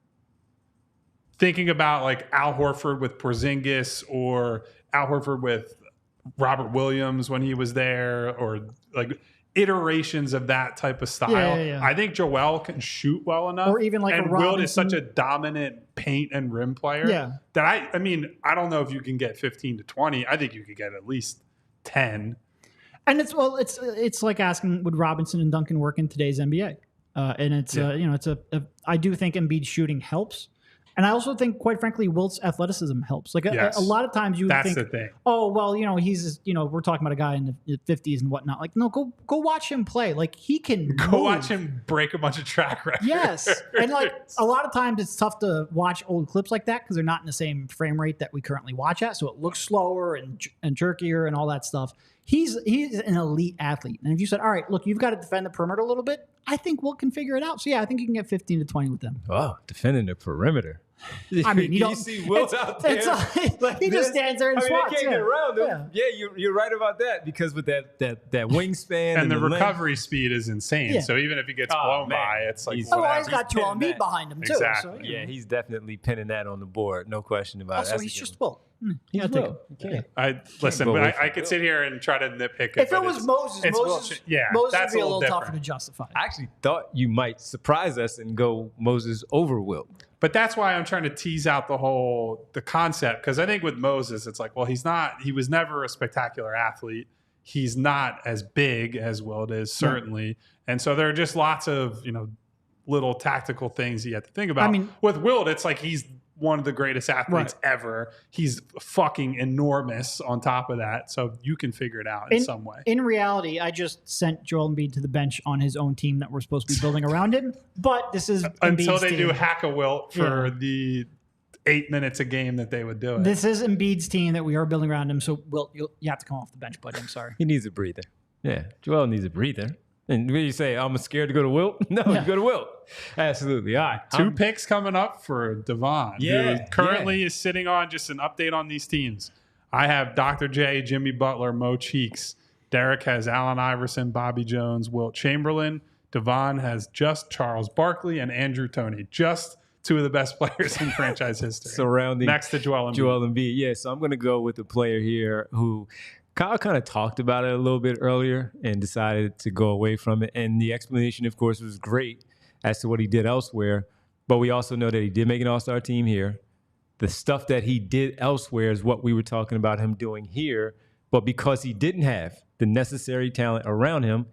Thinking about like Al Horford with Porzingis or Al Horford with Robert Williams when he was there, or like iterations of that type of style. Yeah. I think Joel can shoot well enough. Or even like and Wilt is such a dominant paint and rim player that I don't know if you can get 15 to 20. I think you could get at least 10. And it's like asking, would Robinson and Duncan work in today's NBA? And I do think Embiid shooting helps. And I also think, quite frankly, Wilt's athleticism helps. Like a lot of times you would think, the thing. oh, well, he's, we're talking about a guy in the 50s and whatnot. Like, no, go watch him play. Like, he can watch him break a bunch of track records. Yes. And like a lot of times it's tough to watch old clips like that because they're not in the same frame rate that we currently watch at. So it looks slower and jerkier and all that stuff. He's an elite athlete. And if you said, all right, look, you've got to defend the perimeter a little bit, I think Wilt can figure it out. So, yeah, I think you can get 15 to 20 with them. Oh, defending the perimeter. I mean, you see Wilt out there. He just stands there and swats. They can't get around him. Yeah, you're right about that because with that wingspan and the recovery speed is insane. Yeah. So even if he gets blown by, it's like he's got Joel Embiid behind him too. Exactly. So, he's definitely pinning that on the board. No question about it. Also, he's just Wilt. He's Wilt. Listen, but I could sit here and try to nitpick it. If it was Moses would be a little tougher to justify. I actually thought you might surprise us and go Moses over Wilt. But that's why I'm trying to tease out the concept. Because I think with Moses, it's like, well, he was never a spectacular athlete. He's not as big as Wilt is, certainly. Right. And so there are just lots of, little tactical things you have to think about. I mean, with Wilt, it's like he's one of the greatest athletes ever. He's fucking enormous on top of that. So you can figure it out in some way. In reality, I just sent Joel Embiid to the bench on his own team that we're supposed to be building around him. But this is until they team. do Hack-a-Wilt for the 8 minutes a game that they would do it. This is Embiid's team that we are building around him. So Wilt, you have to come off the bench, buddy. I'm sorry. He needs a breather. Yeah, Joel needs a breather. And when you say, I'm scared to go to Wilt? No, you go to Wilt. Absolutely. All right. 2 picks coming up for Devon, who currently is sitting on just an update on these teams. I have Dr. J, Jimmy Butler, Mo Cheeks. Derek has Allen Iverson, Bobby Jones, Wilt Chamberlain. Devon has just Charles Barkley and Andrew Toney. Just 2 of the best players in franchise history. Surrounding next to Joel Embiid. Joel Embiid. Yeah, so I'm going to go with a player here who Kyle kind of talked about it a little bit earlier and decided to go away from it. And the explanation, of course, was great as to what he did elsewhere. But we also know that he did make an all-star team here. The stuff that he did elsewhere is what we were talking about him doing here. But because he didn't have the necessary talent around him,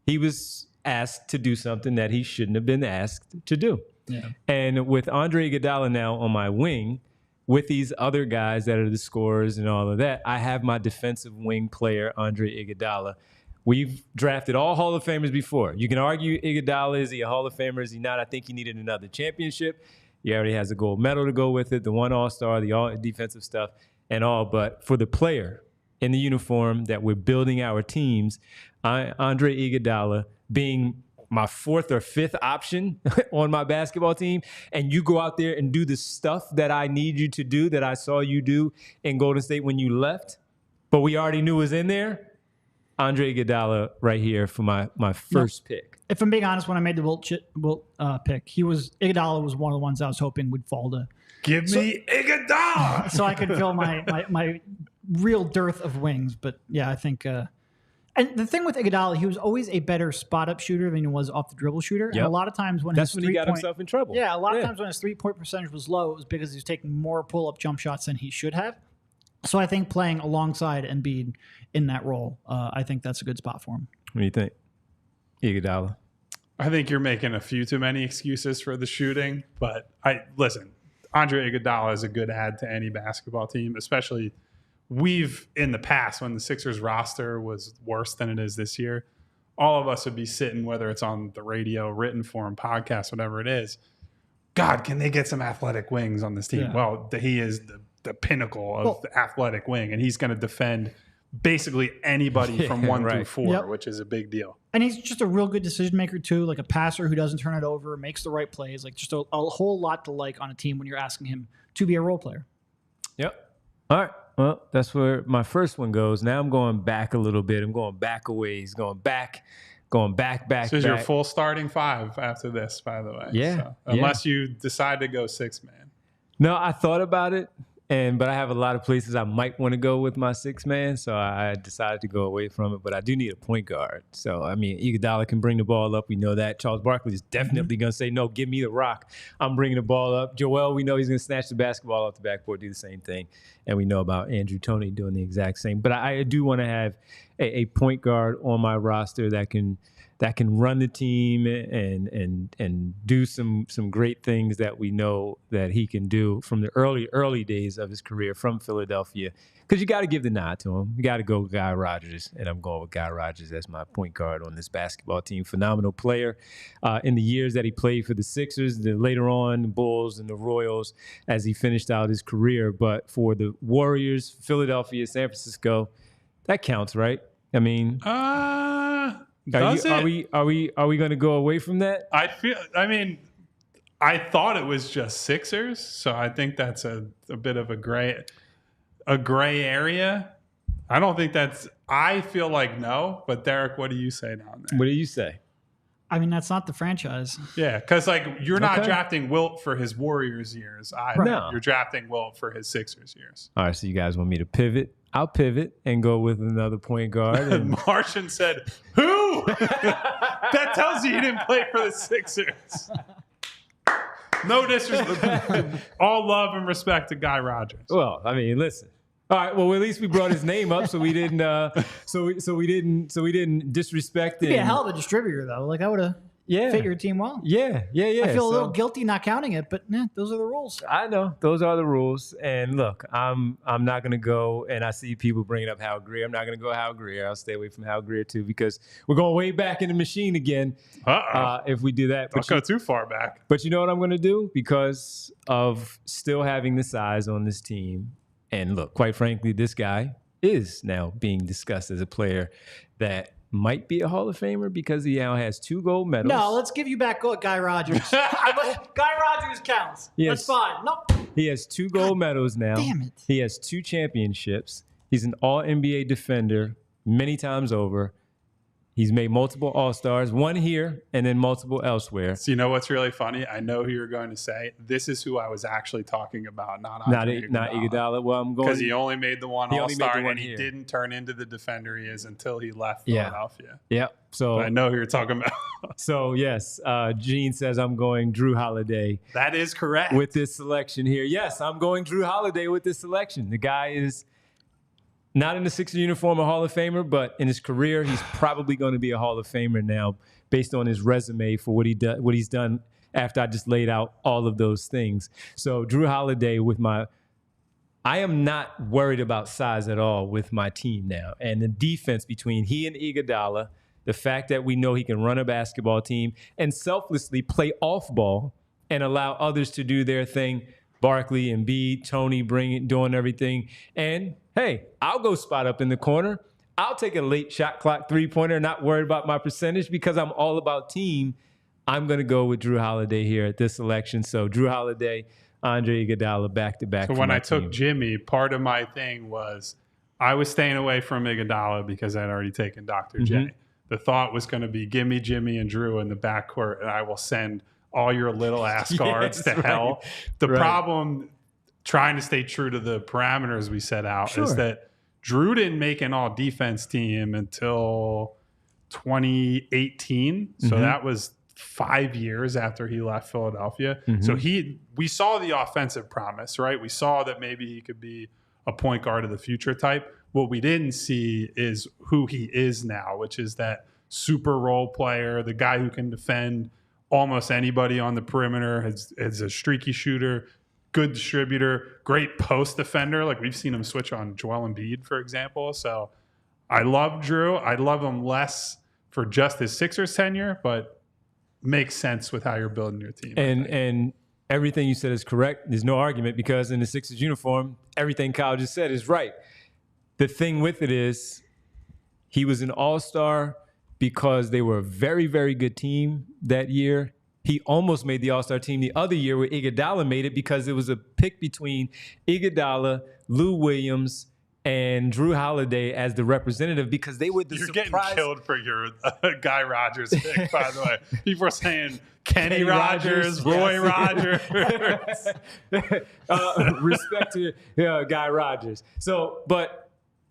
he was asked to do something that he shouldn't have been asked to do. Yeah. And with Andre Iguodala now on my wing, with these other guys that are the scorers and all of that, I have my defensive wing player, Andre Iguodala. We've drafted all Hall of Famers before. You can argue Iguodala, is he a Hall of Famer? Is he not? I think he needed another championship. He already has a gold medal to go with it, the 1 All-Star, the all defensive stuff and all. But for the player in the uniform that we're building our teams, Andre Iguodala being my 4th or 5th option on my basketball team, and you go out there and do the stuff that I need you to do, that I saw you do in Golden State when you left, but we already knew was in there, Andre Iguodala right here for my first pick. If I'm being honest, when I made the Wilt pick, Iguodala was one of the ones I was hoping would fall to. Give me Iguodala! So I could fill my real dearth of wings. But yeah, I think... And the thing with Iguodala, he was always a better spot-up shooter than he was off the dribble shooter. Yep. And a lot of times when he got himself in trouble. Yeah, a lot of times when his 3-point percentage was low, it was because he was taking more pull-up jump shots than he should have. So I think playing alongside Embiid in that role, I think that's a good spot for him. What do you think, Iguodala? I think you're making a few too many excuses for the shooting. But listen, Andre Iguodala is a good add to any basketball team, especially – we've, in the past, when the Sixers roster was worse than it is this year, all of us would be sitting, whether it's on the radio, written form, podcast, whatever it is, God, can they get some athletic wings on this team? Yeah. Well, he is the pinnacle of the athletic wing, and he's going to defend basically anybody from 1 through 4, which is a big deal. And he's just a real good decision maker, too, like a passer who doesn't turn it over, makes the right plays, like just a whole lot to like on a team when you're asking him to be a role player. Yep. All right. Well, that's where my first one goes. Now I'm going back a little bit. I'm going back a ways, going back. This is your full starting 5 after this, by the way. Yeah. So, unless you decide to go 6-man. No, I thought about it, but I have a lot of places I might want to go with my 6-man, so I decided to go away from it. But I do need a point guard. So, I mean, Iguodala can bring the ball up. We know that. Charles Barkley is definitely going to say, no, give me the rock. I'm bringing the ball up. Joel, we know he's going to snatch the basketball off the backboard, do the same thing. And we know about Andrew Toney doing the exact same. But I do want to have a point guard on my roster that can that can run the team and do some great things that we know that he can do from the early days of his career from Philadelphia. Because you got to give the nod to him. You got to go with Guy Rodgers, and I'm going with Guy Rodgers as my point guard on this basketball team. Phenomenal player in the years that he played for the Sixers, later on the Bulls and the Royals as he finished out his career. But for the Warriors, Philadelphia, San Francisco, that counts, right? I mean, are we going to go away from that? I thought it was just Sixers, so I think that's a bit of a gray area. I don't think that's. I feel like no, but Derek, what do you say down there? What do you say? I mean, that's not the franchise. Yeah, because like you're not drafting Wilt for his Warriors years either. No. You're drafting Wilt for his Sixers years. All right, so you guys want me to pivot? I'll pivot and go with another point guard. And Martian said, "Who?" That tells you he didn't play for the Sixers. No disrespect. All love and respect to Guy Rodgers. Well, I mean, listen. All right. Well, at least we brought his name up, so we didn't. So we didn't disrespect him. He'd be a hell of a distributor, though. Like I would have fit your team well. Yeah. I feel a little guilty not counting it, but those are the rules. I know those are the rules. And look, I'm not gonna go. And I see people bringing up Hal Greer. I'm not gonna go Hal Greer. I'll stay away from Hal Greer too because we're going way back in the machine again. If we do that, don't go too far back. But you know what I'm gonna do because of still having the size on this team. And look, quite frankly, this guy is now being discussed as a player that might be a Hall of Famer because he now has 2 gold medals. No, let's give you back Guy Rodgers. Guy Rodgers counts. That's fine. Nope. He has 2 gold medals now. Damn it. He has 2 championships. He's an all-NBA defender many times over. He's made multiple All-Stars, 1 here and then multiple elsewhere. So you know what's really funny? I know who you're going to say. This is who I was actually talking about, not Iguodala. Well, I'm going because he only made the one All-Star and he here. Didn't turn into the defender he is until he left Philadelphia. Yeah. So but I know who you're talking about. So yes, Gene says I'm going Drew Holiday. That is correct with this selection here. Yes, I'm going Drew Holiday with this selection. The guy is not in the Sixers uniform, a Hall of Famer, but in his career, he's probably going to be a Hall of Famer now based on his resume for what he's done after I just laid out all of those things. So Drew Holiday I am not worried about size at all with my team now. And the defense between he and Iguodala, the fact that we know he can run a basketball team and selflessly play off ball and allow others to do their thing, Barkley, Embiid, Tony doing everything. And hey, I'll go spot up in the corner. I'll take a late shot clock 3-pointer, not worried about my percentage because I'm all about team. I'm going to go with Drew Holiday here at this selection. So Drew Holiday, Andre Iguodala back-to-back. So when I took Jimmy, part of my thing was I was staying away from Iguodala because I'd already taken Dr. J. The thought was going to be give me Jimmy and Drew in the backcourt and I will send all your little ass guards to hell. The problem, trying to stay true to the parameters we set out, is that Drew didn't make an all defense team until 2018. So that was 5 years after he left Philadelphia. So we saw the offensive promise, right? We saw that maybe he could be a point guard of the future type. What we didn't see is who he is now, which is that super role player, the guy who can defend almost anybody on the perimeter, is a streaky shooter, good distributor, great post defender. Like we've seen him switch on Joel Embiid, for example. So I love Drew. I love him less for just his Sixers tenure, but makes sense with how you're building your team. And everything you said is correct. There's no argument because in the Sixers uniform, everything Kyle just said is right. The thing with it is he was an all-star because they were a very, very good team that year. He almost made the All-Star team the other year where Iguodala made it because it was a pick between Iguodala, Lou Williams, and Drew Holiday as the representative because they were the You're surprise. You're getting killed for your Guy Rodgers pick, by the way. People are saying Kenny Rogers, Roy Rogers. Respect to Guy Rodgers. So, but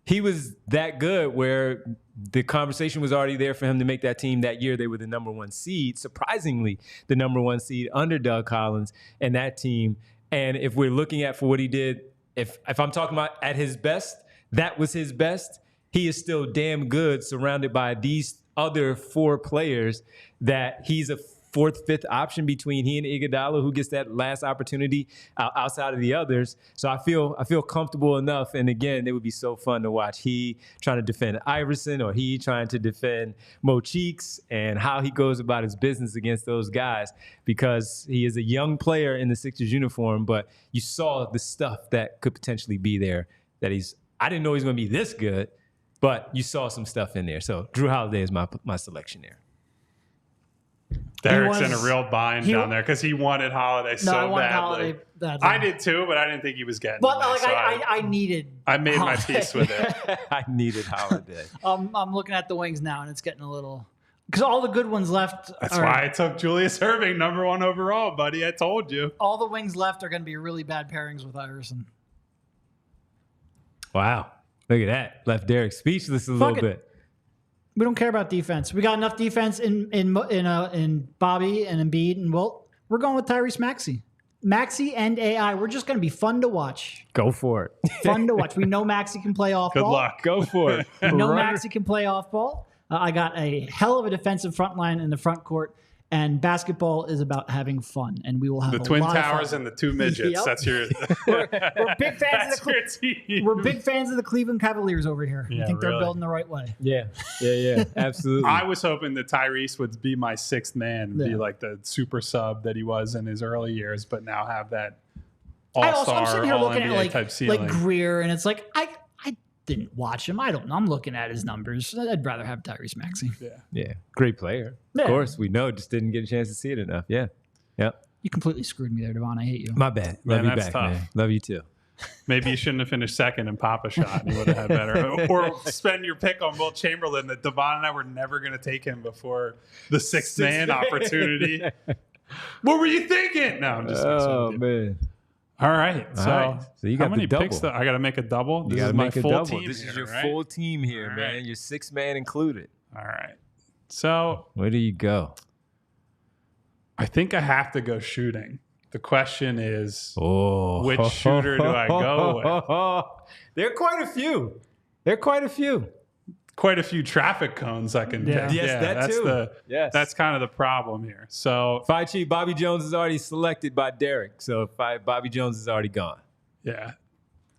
he was that good where the conversation was already there for him to make that team that year. They were the number 1 seed, surprisingly, the number 1 seed under Doug Collins and that team. And if we're looking at for what he did, if I'm talking about at his best, that was his best. He is still damn good surrounded by these other 4 players that he's a 4th, 5th option between he and Iguodala, who gets that last opportunity outside of the others. So I feel comfortable enough. And again, it would be so fun to watch he trying to defend Iverson or he trying to defend Mo Cheeks and how he goes about his business against those guys, because he is a young player in the Sixers uniform, but you saw the stuff that could potentially be there that I didn't know he was going to be this good, but you saw some stuff in there. So Jrue Holiday is my selection there. Derek's in a real bind down there because he wanted Holiday badly. I did too, but I didn't think he was getting. But I needed. I made Holiday. My peace with it. I needed Holiday. I'm looking at the wings now, and it's getting a little because all the good ones left. That's why I took Julius Erving #1 overall, buddy. I told you. All the wings left are going to be really bad pairings with Iverson. Wow, look at that! Left Derek speechless a little bit. We don't care about defense. We got enough defense in Bobby and Embiid and Wilt. We're going with Tyrese Maxey and AI. We're just going to be fun to watch. Go for it. Fun to watch. We know Maxey can play off ball. Good luck. Go for it. We know Maxey can play off ball. I got a hell of a defensive front line in the front court. And basketball is about having fun, and we will have the Twin Towers and the 2 midgets. Yep. That's your. we're big fans of we're big fans of the Cleveland Cavaliers over here. I think they're building the right way. Yeah, absolutely. I was hoping that Tyrese would be my 6th man, be like the super sub that he was in his early years, but now have that all-star, I'm sitting here looking all-NBA at type ceiling. like Greer, and it's like I didn't watch him. I don't know. I'm looking at his numbers. I'd rather have Tyrese Maxey. Yeah. Great player. Yeah. Of course, we know. Just didn't get a chance to see it enough. Yeah. Yep. You completely screwed me there, Devon. I hate you. My bad. Love you back, tough. man. Love you too. Maybe you shouldn't have finished 2nd and pop a shot. You would have had better. Or spend your pick on Wilt Chamberlain that Devon and I were never going to take him before the 6th man opportunity. What were you thinking? No, I'm just messing with you. Man. All right. So you got how many the double. picks? I got to make a double. You got to make a double. This is your full team here, All man. right. Your 6th man included. All right. So where do you go? I think I have to go shooting. The question is, which shooter do I go with? There are quite a few. Quite a few traffic cones I can pick. Yes, that's kind of the problem here. So PHLY, Bobby Jones is already selected by Derek. So Bobby Jones is already gone. Yeah.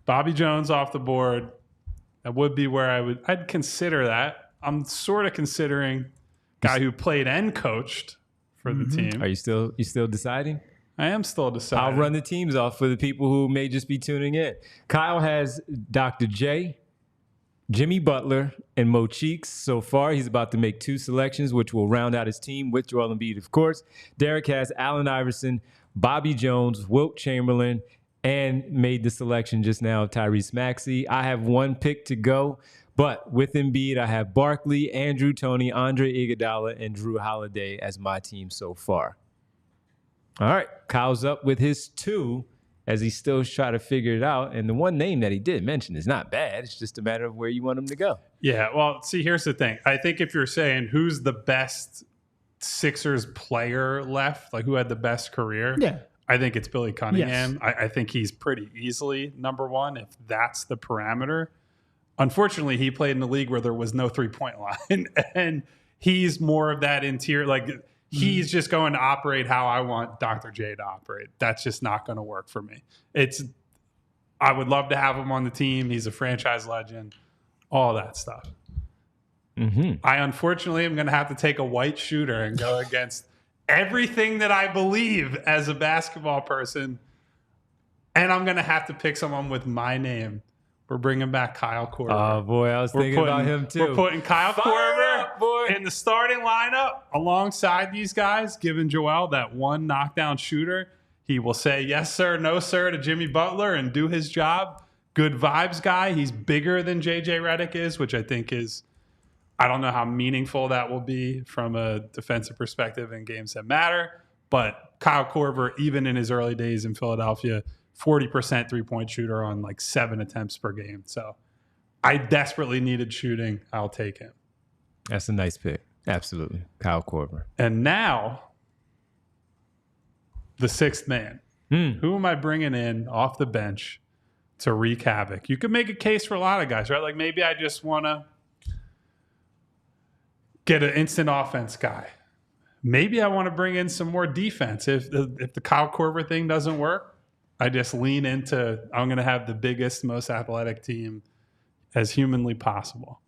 Bobby Jones off the board. That would be where I'd consider that. I'm sort of considering guy who played and coached for the team. Are you still deciding? I am still deciding. I'll run the teams off for the people who may just be tuning in. Kyle has Dr. J, Jimmy Butler, and Mo Cheeks. So far, he's about to make 2 selections, which will round out his team with Joel Embiid, of course. Derek has Allen Iverson, Bobby Jones, Wilt Chamberlain, and made the selection just now of Tyrese Maxey. I have 1 pick to go, but with Embiid, I have Barkley, Andrew Toney, Andre Iguodala, and Jrue Holiday as my team so far. All right, Kyle's up with his 2 as he still trying to figure it out. And the one name that he did mention is not bad. It's just a matter of where you want him to go. Yeah, well, see, here's the thing. I think if you're saying who's the best Sixers player left, like who had the best career, I think it's Billy Cunningham. Yes. I think he's pretty easily #1 if that's the parameter. Unfortunately, he played in a league where there was no 3-point line, and he's more of that interior, like he's just going to operate how I want Dr. J to operate. That's just not going to work for me. I would love to have him on the team. He's a franchise legend, all that stuff. I unfortunately am going to have to take a white shooter and go against everything that I believe as a basketball person. And I'm going to have to pick someone with my name. We're bringing back Kyle Korver. Oh, boy, I was thinking about him, too. We're putting Kyle Korver in the starting lineup alongside these guys, giving Joel that 1 knockdown shooter. He will say yes, sir, no, sir to Jimmy Butler and do his job. Good vibes guy. He's bigger than J.J. Redick is, which I think is, I don't know how meaningful that will be from a defensive perspective in games that matter. But Kyle Korver, even in his early days in Philadelphia, 40% 3-point shooter on like 7 attempts per game. So I desperately needed shooting. I'll take him. That's a nice pick. Absolutely. Kyle Korver. And now the 6th man. Who am I bringing in off the bench to wreak havoc? You could make a case for a lot of guys, right? Like maybe I just want to get an instant offense guy. Maybe I want to bring in some more defense. If the Kyle Korver thing doesn't work, I just lean into I'm going to have the biggest, most athletic team as humanly possible.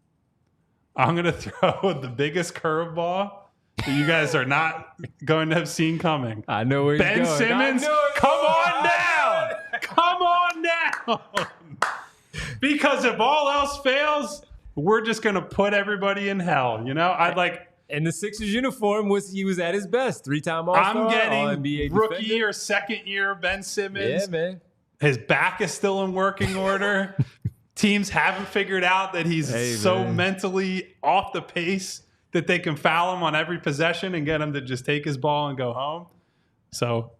I'm going to throw the biggest curveball that you guys are not going to have seen coming. I know where Ben he's going. Simmons, come on down. Come on down. Because if all else fails, we're just going to put everybody in hell. You know, I'd like. And the Sixers uniform he was at his best. 3-time All-Star. I'm getting All-NBA rookie defender. or second year Ben Simmons. Yeah, man. His back is still in working order. Teams haven't figured out that he's mentally off the pace that they can foul him on every possession and get him to just take his ball and go home. So,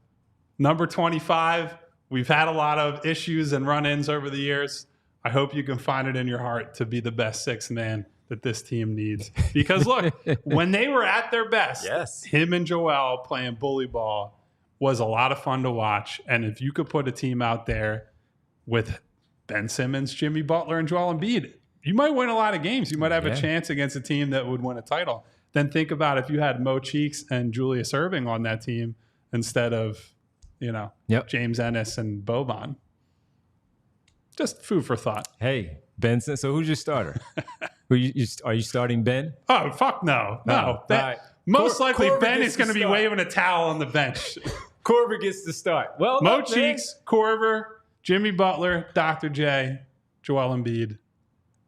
number 25, we've had a lot of issues and run-ins over the years. I hope you can find it in your heart to be the best sixth man that this team needs. Because look, when they were at their best, him and Joel playing bully ball was a lot of fun to watch. And if you could put a team out there with Ben Simmons, Jimmy Butler, and Joel Embiid, you might win a lot of games. You might have a chance against a team that would win a title. Then think about if you had Mo Cheeks and Julius Erving on that team instead of, James Ennis and Boban. Just food for thought. Hey, Ben, so who's your starter? Are you starting Ben? Oh, fuck no. No. Right. Most likely Ben is going to be waving a towel on the bench. Korver gets to start. Well, Mo Cheeks, Korver, Jimmy Butler, Dr. J, Joel Embiid.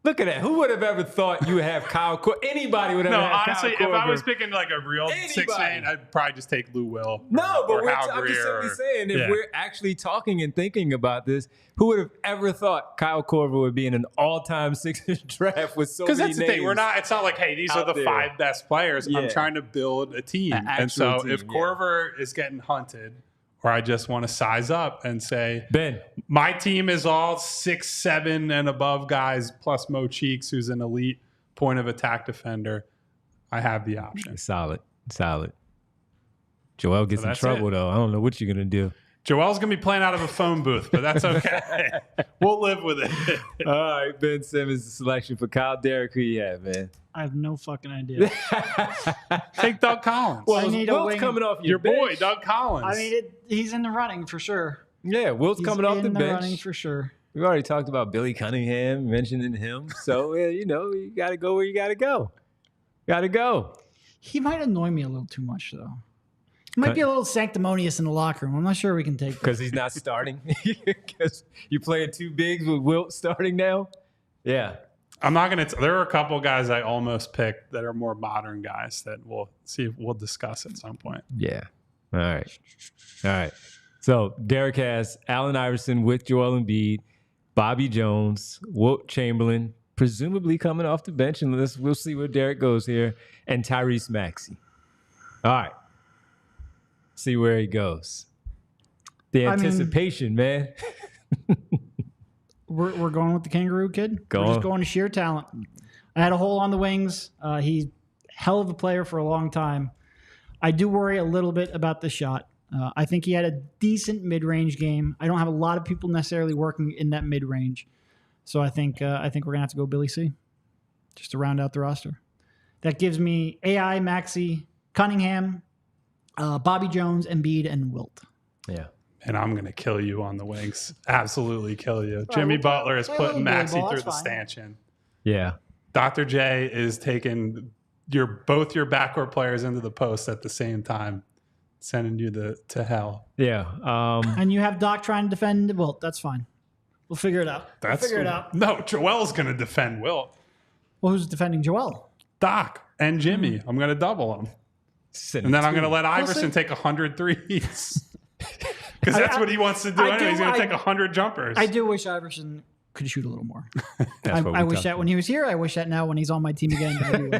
Look at that. Who would have ever thought you would have Kyle Korver? Anybody would have had honestly, Kyle Korver. If I was picking like a real six-man, I'd probably just take Lou Will. I'm just simply saying, if we're actually talking and thinking about this, who would have ever thought Kyle Korver would be in an all-time Sixers draft with so many names? Because that's the thing. It's not like, hey, these are the 5 best players. Yeah. I'm trying to build a team. And so if Korver is getting hunted, or I just want to size up and say, Ben, my team is all 6, 7 and above guys, plus Mo Cheeks, who's an elite point of attack defender. I have the option. Solid. Joel gets in trouble, though. I don't know what you're going to do. Joel's going to be playing out of a phone booth, but that's okay. We'll live with it. All right, Ben Simmons, the selection for Kyle. Derek, who you have, man? I have no fucking idea. Take Doug Collins. Well, Wilt's coming off your boy, Doug Collins. I mean, he's in the running for sure. Yeah, Wilt's coming off the bench. Running for sure. We've already talked about Billy Cunningham, mentioning him. So, you got to go where you got to go. He might annoy me a little too much, though. He might be a little sanctimonious in the locker room. I'm not sure we can take that. Because he's not starting? Because you're playing 2 bigs with Wilt starting now? Yeah. I'm not going to. There are a couple guys I almost picked that are more modern guys that we'll discuss at some point. Yeah. All right. So Derek has Allen Iverson with Joel Embiid, Bobby Jones, Wilt Chamberlain, presumably coming off the bench, and we'll see where Derek goes here, and Tyrese Maxey. All right. See where he goes. The anticipation, man. We're going with the kangaroo kid. We're just going to sheer talent. I had a hole on the wings. He's hell of a player for a long time. I do worry a little bit about the shot. I think he had a decent mid-range game. I don't have a lot of people necessarily working in that mid-range. So I think we're going to have to go Billy C. Just to round out the roster. That gives me AI, Maxey, Cunningham, Bobby Jones, Embiid, and Wilt. Yeah. And I'm going to kill you on the wings. Absolutely kill you. Jimmy Butler is putting Maxey through the stanchion. Yeah. Dr. J is taking both your backcourt players into the post at the same time, sending you to hell. Yeah. And you have Doc trying to defend Wilt. That's fine. We'll figure it out. No, Joel's going to defend Wilt. Well, who's defending Joel? Doc and Jimmy. I'm going to double them. And then I'm going to let Iverson take 100 threes. Because that's what he wants to do anyway. He's going to take 100 jumpers. I do wish Iverson could shoot a little more. I wish that when he was here. I wish that now when he's on my team again.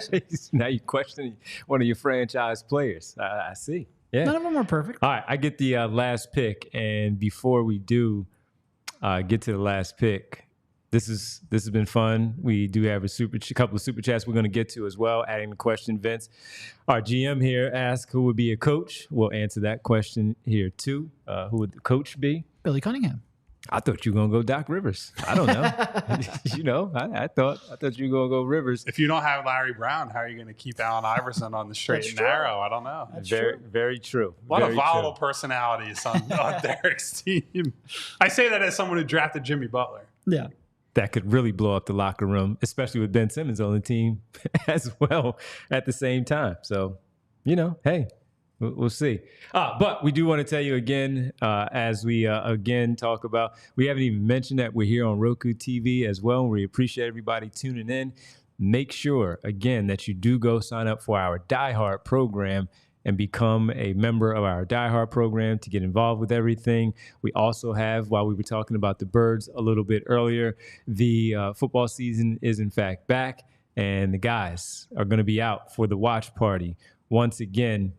Now you're questioning one of your franchise players. I see. Yeah. None of them are perfect. All right. I get the last pick. And before we do get to the last pick, this has been fun. We do have a couple of super chats we're going to get to as well, adding the question, Vince. Our GM here asked who would be a coach. We'll answer that question here too. Who would the coach be? Billy Cunningham. I thought you were gonna go Doc Rivers. I don't know. I thought you were gonna go Rivers. If you don't have Larry Brown, how are you going to keep Allen Iverson on the straight and narrow? I don't know. That's very true. A lot of volatile personalities on Derek's team. I say that as someone who drafted Jimmy Butler. Yeah. That could really blow up the locker room, especially with Ben Simmons on the team as well at the same time. So, hey. We'll see. But we do want to tell you again, as we again talk about, we haven't even mentioned that we're here on Roku TV as well. We appreciate everybody tuning in. Make sure, again, that you do go sign up for our Die Hard program and become a member of our Die Hard program to get involved with everything. We also have, while we were talking about the Birds a little bit earlier, the football season is in fact back, and the guys are going to be out for the watch party once again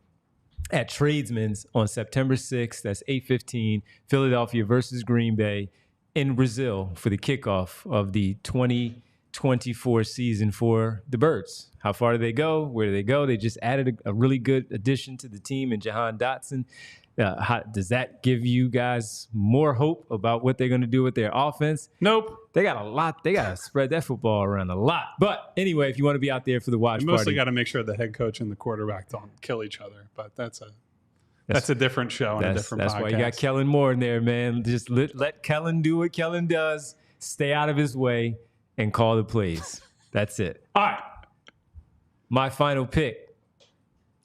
at Tradesman's on September 6th. That's 8:15, Philadelphia versus Green Bay in Brazil for the kickoff of the 2024 season for the Birds. How far do they go? Where do they go? They just added a really good addition to the team in Jahan Dotson. Does that give you guys more hope about what they're going to do with their offense? Nope. They got a lot. They got to spread that football around a lot. But anyway, if you want to be out there for the watch party. Mostly got to make sure the head coach and the quarterback don't kill each other. But that's a different show and a different podcast. That's why you got Kellen Moore in there, man. Just let Kellen do what Kellen does. Stay out of his way and call the plays. That's it. All right. My final pick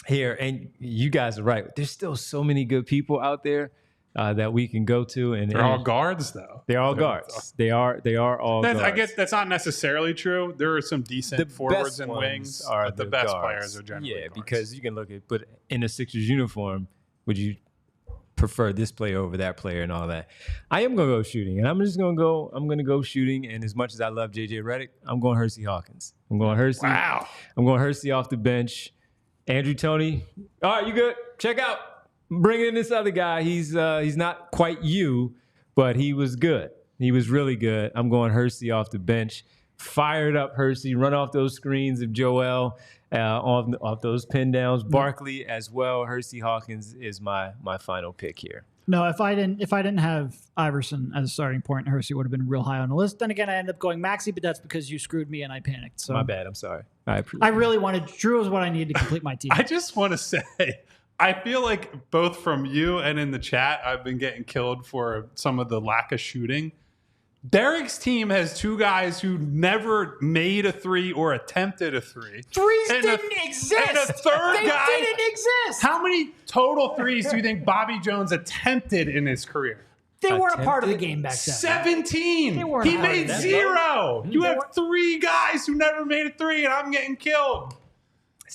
here, and you guys are right. There's still so many good people out there that we can go to, and they're all guards, though. They're all guards. They are all guards. I guess that's not necessarily true. There are some decent forwards and wings, but the best players are generally guards. Because you can look at, but in a Sixers uniform, would you prefer this player over that player and all that? I am going to go shooting, and I'm going to go shooting, and as much as I love JJ Redick, I'm going Hersey Hawkins. I'm going Hersey. Wow. I'm going Hersey off the bench. Andrew Toney. All right, you good? Check out. Bring in this other guy. He's not quite you, but he was good. He was really good. I'm going Hersey off the bench. Fired up Hersey. Run off those screens of Joel, off those pin downs. Barkley as well. Hersey Hawkins is my final pick here. No, if I didn't have Iverson as a starting point, Hersey would have been real high on the list. Then again, I ended up going Maxey, but that's because you screwed me and I panicked. So my bad. I'm sorry. I really wanted Drew is what I needed to complete my team. I just want to say, I feel like both from you and in the chat, I've been getting killed for some of the lack of shooting. Derek's team has two guys who never made a three or attempted a three. Threes didn't exist. And a third guy didn't exist. How many total threes do you think Bobby Jones attempted in his career? They weren't a part of the game back then. 17. He made 0. You have three guys who never made a three, and I'm getting killed.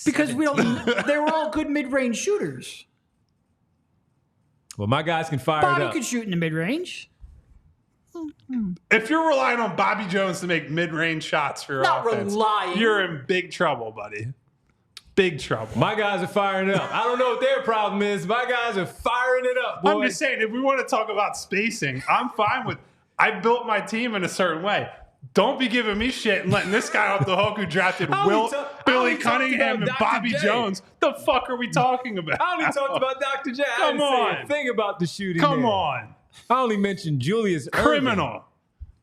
Because they were all good mid-range shooters. Well, my guys can fire it up. Bobby could shoot in the mid-range. If you're relying on Bobby Jones to make mid-range shots for your offense, you're in big trouble, buddy. Big trouble. My guys are firing it up. I don't know what their problem is. My guys are firing it up, boy. I'm just saying, if we want to talk about spacing, I'm fine with I built my team in a certain way. Don't be giving me shit and letting this guy off the hook who drafted Billy Cunningham and Bobby Jones. The fuck are we talking about? I only talked about Dr. J. I didn't say a thing about the shooting. Come on. I only mentioned Julius Erving. Criminal.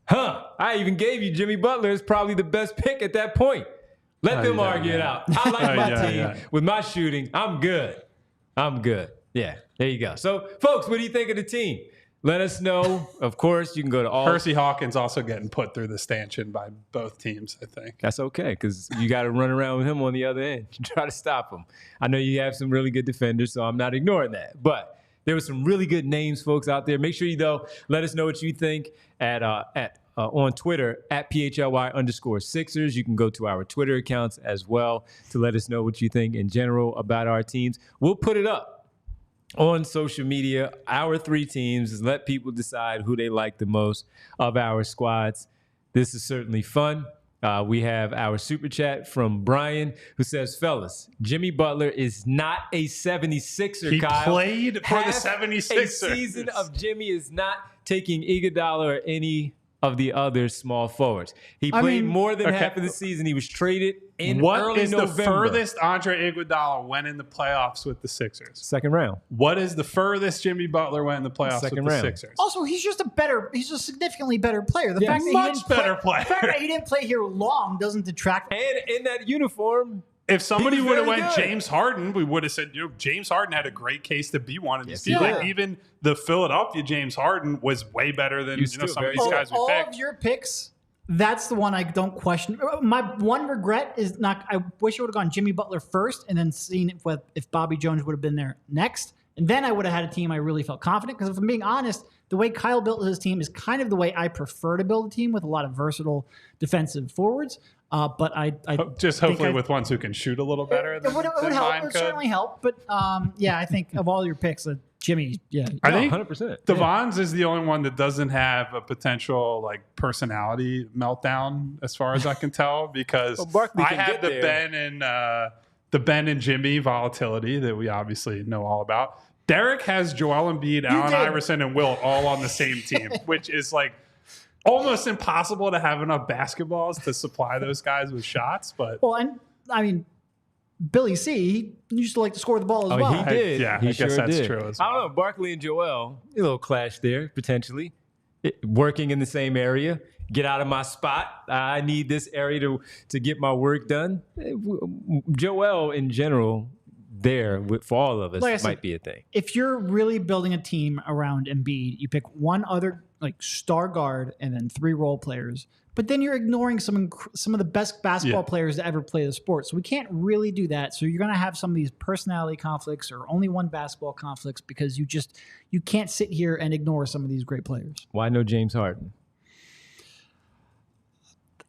I even gave you Jimmy Butler as probably the best pick at that point. Let them argue it out. I like my team with my shooting. I'm good. Yeah, there you go. So, folks, what do you think of the team? Let us know. Of course, you can go to all. Hersey Hawkins also getting put through the stanchion by both teams, I think. That's okay, because you got to run around with him on the other end to try to stop him. I know you have some really good defenders, so I'm not ignoring that. But there were some really good names, folks, out there. Make sure you, though, let us know what you think on Twitter at PHLY_Sixers. You can go to our Twitter accounts as well to let us know what you think in general about our teams. We'll put it up on social media, our three teams, let people decide who they like the most of our squads. This is certainly fun. We have our super chat from Brian who says, fellas, Jimmy Butler is not a 76er, Kyle. He played for the 76ers. A season of Jimmy is not taking Iguodala or any of the other small forwards. He played more than half of the season. He was traded in early November. What is the furthest Andre Iguodala went in the playoffs with the Sixers? Second round. What is the furthest Jimmy Butler went in the playoffs with the Sixers? Also, he's a significantly better player. The fact that he didn't play here long doesn't detract. And in that uniform, if somebody would have went James Harden, we would have said, James Harden had a great case to be one of these people. Like, even the Philadelphia James Harden was way better than some of these guys we picked. All of your picks, that's the one I don't question. My one regret is not. I wish I would have gone Jimmy Butler first and then seen if Bobby Jones would have been there next. And then I would have had a team I really felt confident. Because if I'm being honest, the way Kyle built his team is kind of the way I prefer to build a team, with a lot of versatile defensive forwards. But I just hopefully with ones who can shoot a little better. It would help. It would certainly help. But I think of all your picks, Jimmy, I think 100%. Devon's is the only one that doesn't have a potential personality meltdown, as far as I can tell, because I have the Ben and Jimmy volatility that we obviously know all about. Derek has Joel Embiid, Allen Iverson, and Wilt all on the same team, which is almost impossible to have enough basketballs to supply those guys with shots. But Billy C, he used to like to score the ball as well. He did. I guess that's true as well. I don't know. Barkley and Joel, a little clash there, potentially. Working in the same area. Get out of my spot. I need this area to get my work done. Joel, in general, for all of us, might be a thing. If you're really building a team around Embiid, you pick one other star guard and then 3 role players. But then you're ignoring some of the best basketball players to ever play the sport. So we can't really do that. So you're going to have some of these personality conflicts or only one basketball conflicts, because you can't sit here and ignore some of these great players. Why no James Harden?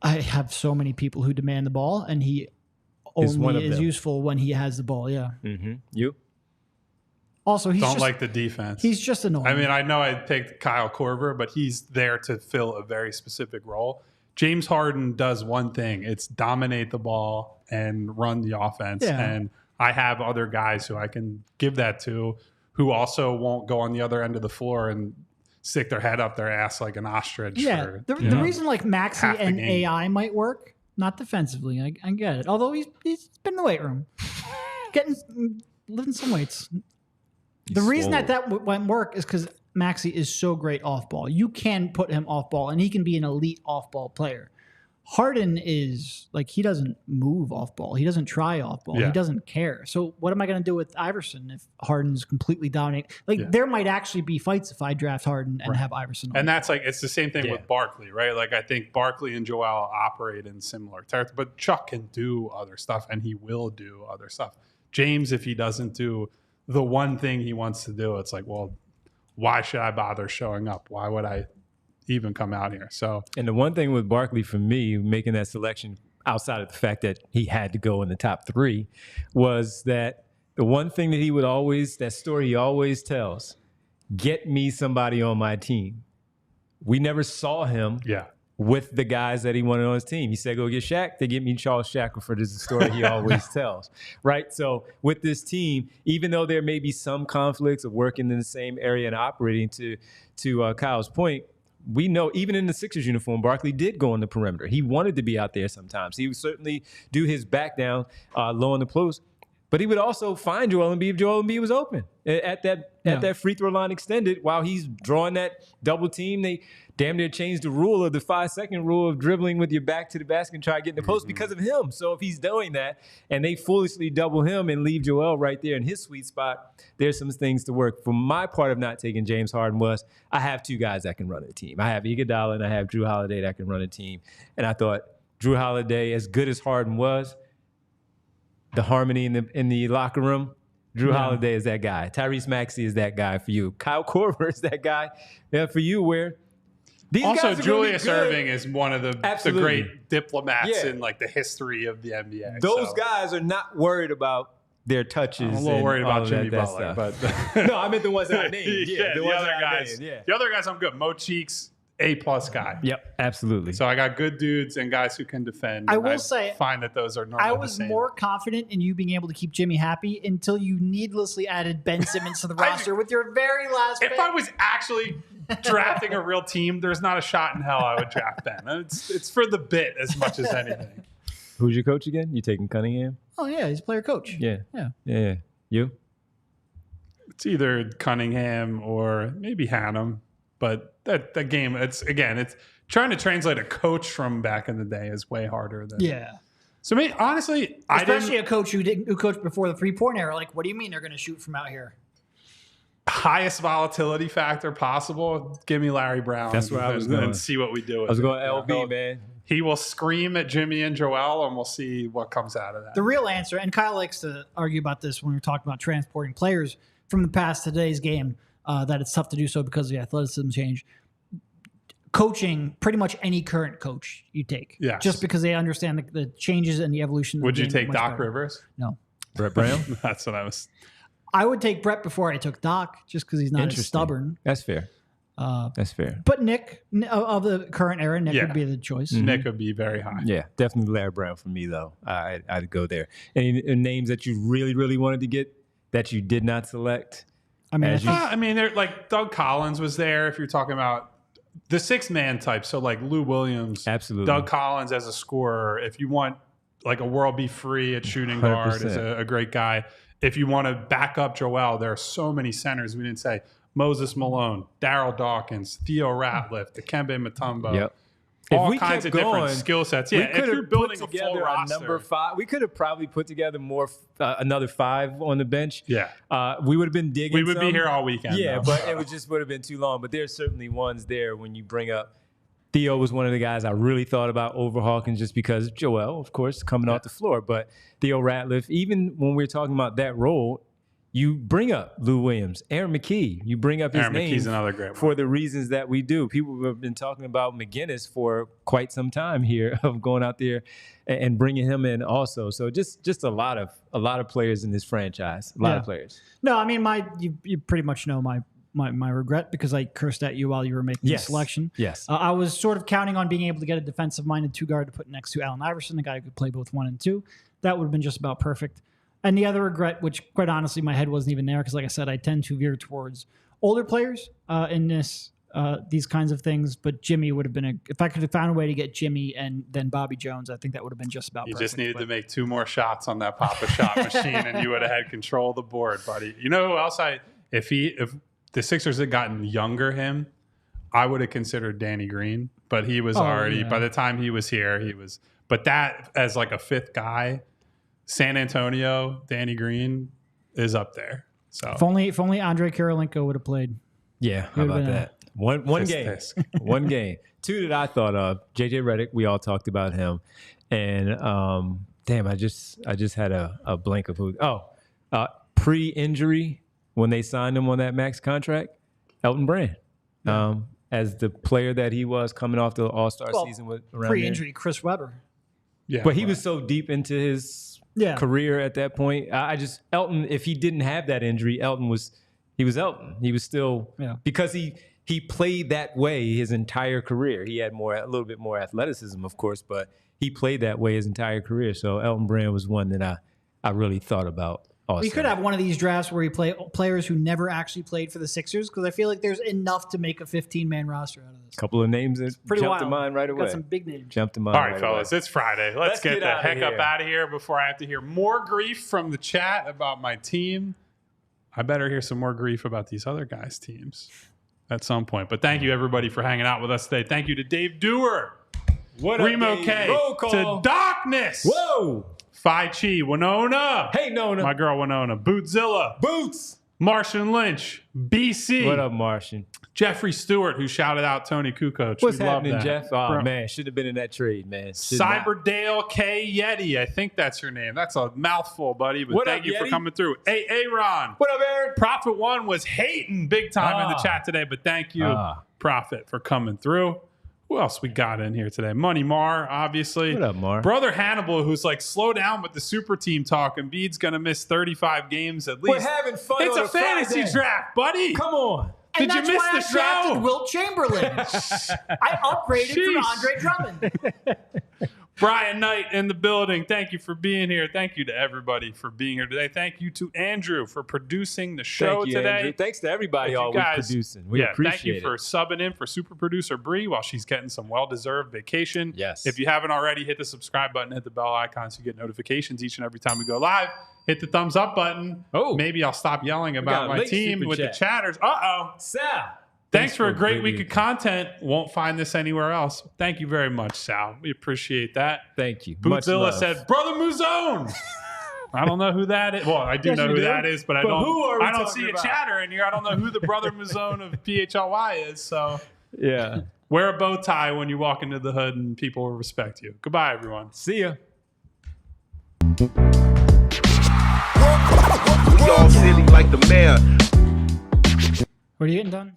I have so many people who demand the ball, and he only is useful when he has the ball. Yeah. Mm-hmm. You? Also, don't like the defense. He's just annoying. I know I picked Kyle Korver, but he's there to fill a very specific role. James Harden does one thing. It's dominate the ball and run the offense. Yeah. And I have other guys who I can give that to, who also won't go on the other end of the floor and stick their head up their ass like an ostrich. Yeah. The reason Maxey and AI might work, not defensively. I get it. Although he's been in the weight room, lifting some weights. The reason that won't work is because Maxey is so great off ball. You can put him off ball, and he can be an elite off ball player. Harden is he doesn't move off ball. He doesn't try off ball. Yeah. He doesn't care. So what am I going to do with Iverson if Harden's completely dominating? There might actually be fights if I draft Harden and have Iverson on. And that's it's the same thing with Barkley, right? I think Barkley and Joel operate in similar territory, but Chuck can do other stuff, and he will do other stuff. James, if he doesn't do the one thing he wants to do, it's why should I bother showing up? Why would I even come out here? So, and the one thing with Barkley, for me, making that selection outside of the fact that he had to go in the top 3, was that the one thing that that story he always tells, get me somebody on my team. We never saw him with the guys that he wanted on his team. He said, go get Shaq. They get me Charles Shackelford, is the story he always tells, right? So with this team, even though there may be some conflicts of working in the same area and operating, to Kyle's point, we know even in the Sixers uniform, Barkley did go on the perimeter. He wanted to be out there sometimes. He would certainly do his back down low on the post, but he would also find Joel Embiid if Joel Embiid was open at that free throw line extended while he's drawing that double team. They damn near changed the rule of the 5-second rule of dribbling with your back to the basket and try to get in the post because of him. So if he's doing that and they foolishly double him and leave Joel right there in his sweet spot, there's some things to work. For my part of not taking James Harden was I have 2 guys that can run a team. I have Iguodala and I have Drew Holiday that can run a team. And I thought Drew Holiday, as good as Harden was, the harmony in the locker room, Drew Holiday is that guy. Tyrese Maxey is that guy for you. Kyle Korver is that guy for you, where these also guys Julius Erving is one of the great diplomats in the history of the NBA. Those guys are not worried about their touches. I'm a little worried about Jimmy Butler, but no, I meant the ones that I named. The other guys. The other guys, I'm good. Mo Cheeks, A+ guy. Yep, absolutely. So I got good dudes and guys who can defend. I will say, find that those are normally I was more confident in you being able to keep Jimmy happy until you needlessly added Ben Simmons to the roster with your very last pick. If I was actually drafting a real team, there's not a shot in hell I would draft Ben. It's for the bit as much as anything. Who's your coach again? You taking Cunningham? Oh, yeah, he's a player coach. Yeah. You? It's either Cunningham or maybe Hannum. But that game, it's trying to translate a coach from back in the day is way harder than. Yeah. So, honestly, especially a coach who coached before the 3-point era. Like, what do you mean they're going to shoot from out here? Highest volatility factor possible. Give me Larry Brown. That's what I was going. And see what we do with it. I was going LB, man. He will scream at Jimmy and Joel, and we'll see what comes out of that. The real answer, and Kyle likes to argue about this when we're talking about transporting players from the past to today's game, that it's tough to do so because of the athleticism change. Coaching, pretty much any current coach you take. Yes. Just because they understand the changes and the evolution of Would the game. Would you take Doc Rivers? No. Brett Brown? That's what I was. I would take Brett before I took Doc, just because he's not as stubborn. That's fair. That's fair. But Nick, of the current era, Nick would be the choice. Mm-hmm. Nick would be very high. Yeah, definitely Larry Brown for me, though. I'd go there. Any names that you really, really wanted to get that you did not select? They're like Doug Collins was there. If you're talking about the 6-man type, so like Lou Williams, absolutely. Doug Collins as a scorer. If you want like a world be free at shooting guard, 100%. Is a great guy. If you want to back up Joel, there are so many centers. We didn't say Moses Malone, Daryl Dawkins, Theo Ratliff, Dikembe Mutombo. Yep. All kinds of different skill sets. Yeah, if you're building a full roster, number 5, we could have probably put together another 5 on the bench. Yeah, we would have been digging. We would be here all weekend. Yeah, but it would have been too long. But there's certainly ones there when you bring up. Theo was one of the guys I really thought about over Hawkins just because Joel, of course, coming off the floor. But Theo Ratliff, even when we're talking about that role, you bring up Lou Williams, Aaron McKee. You bring up his name McKee's another great one. For the reasons that we do. People have been talking about McGinnis for quite some time here of going out there and bringing him in also. So just a lot of players in this franchise. A lot of players. No, I mean you pretty much know my regret because I cursed at you while you were making the selection. Yes. I was sort of counting on being able to get a defensive-minded 2-guard to put next to Allen Iverson, the guy who could play both 1 and 2. That would have been just about perfect. And the other regret, which quite honestly my head wasn't even there because like I said, I tend to veer towards older players in these kinds of things. But Jimmy would have been if I could have found a way to get Jimmy and then Bobby Jones, I think that would have been just about perfect. You just needed to make 2 more shots on that Papa Shot machine and you would have had control of the board, buddy. You know who else if the Sixers had gotten younger I would have considered Danny Green, but he was by the time he was here, but that as like a 5th guy, San Antonio, Danny Green is up there. So if only Andre Kirilenko would have played. Yeah, how about that? One game. One game. 2 that I thought of. JJ Redick, we all talked about him. And I just had a blank of who. Pre-injury when they signed him on that max contract, Elton Brand. As the player that he was coming off the All-Star season with around pre-injury, Chris Webber. Yeah, but he was so deep into his career at that point. Elton, if he didn't have that injury, Elton was Elton. He was still because he played that way his entire career. He had a little bit more athleticism, of course, but he played that way his entire career. So Elton Brand was one that I really thought about. Also. We could have one of these drafts where you play players who never actually played for the Sixers because I feel like there's enough to make a 15-man roster out of this. A couple of names that jumped to mind right away. Got some big names. Jumped to mind. All right, fellas, it's Friday. Let's get the heck up out of here before I have to hear more grief from the chat about my team. I better hear some more grief about these other guys' teams at some point. But thank you, everybody, for hanging out with us today. Thank you to Dave Dewar. What Remo up, K. Roll call. To Darkness. Whoa. Phi Chi, Winona. Hey, Nona. My girl, Winona. Bootzilla. Boots. Martian Lynch. BC. What up, Martian? Jeffrey Stewart, who shouted out Tony Kukoc. What's happening, Jeff? Oh, man. Should have been in that trade, man. Cyberdale K. Yeti. I think that's your name. That's a mouthful, buddy. But thank you for coming through. Hey, Aaron. What up, Aaron? Prophet One was hating big time in the chat today, but thank you, Prophet, for coming through. Who else we got in here today? Money Mar, obviously. What up, Mar? Brother Hannibal, who's like, slow down with the super team talk. Embiid's going to miss 35 games at least. We're having fun. It's a fantasy draft, buddy. Come on. Did you miss the show? I drafted Wilt Chamberlain. I upgraded from Andre Drummond. Brian Knight in the building. Thank you for being here. Thank you to everybody for being here today. Thank you to Andrew for producing the show today. Andrew. Thanks to everybody all week producing. We appreciate it. Thank you for subbing in for super producer Bree while she's getting some well-deserved vacation. Yes. If you haven't already, hit the subscribe button, hit the bell icon so you get notifications each and every time we go live. Hit the thumbs up button. Oh, maybe I'll stop yelling about my team with the chatters. Sal. Thanks for a great week of content. Won't find this anywhere else. Thank you very much, Sal. We appreciate that. Thank you. Bootzilla said, Brother Muzone. I don't know who that is. Well, I do know who that is, but I don't see a chatter in here. I don't know who the Brother Muzone of PHLY is. So yeah, wear a bow tie when you walk into the hood and people will respect you. Goodbye, everyone. See ya. We all silly like the mayor. What are you getting done?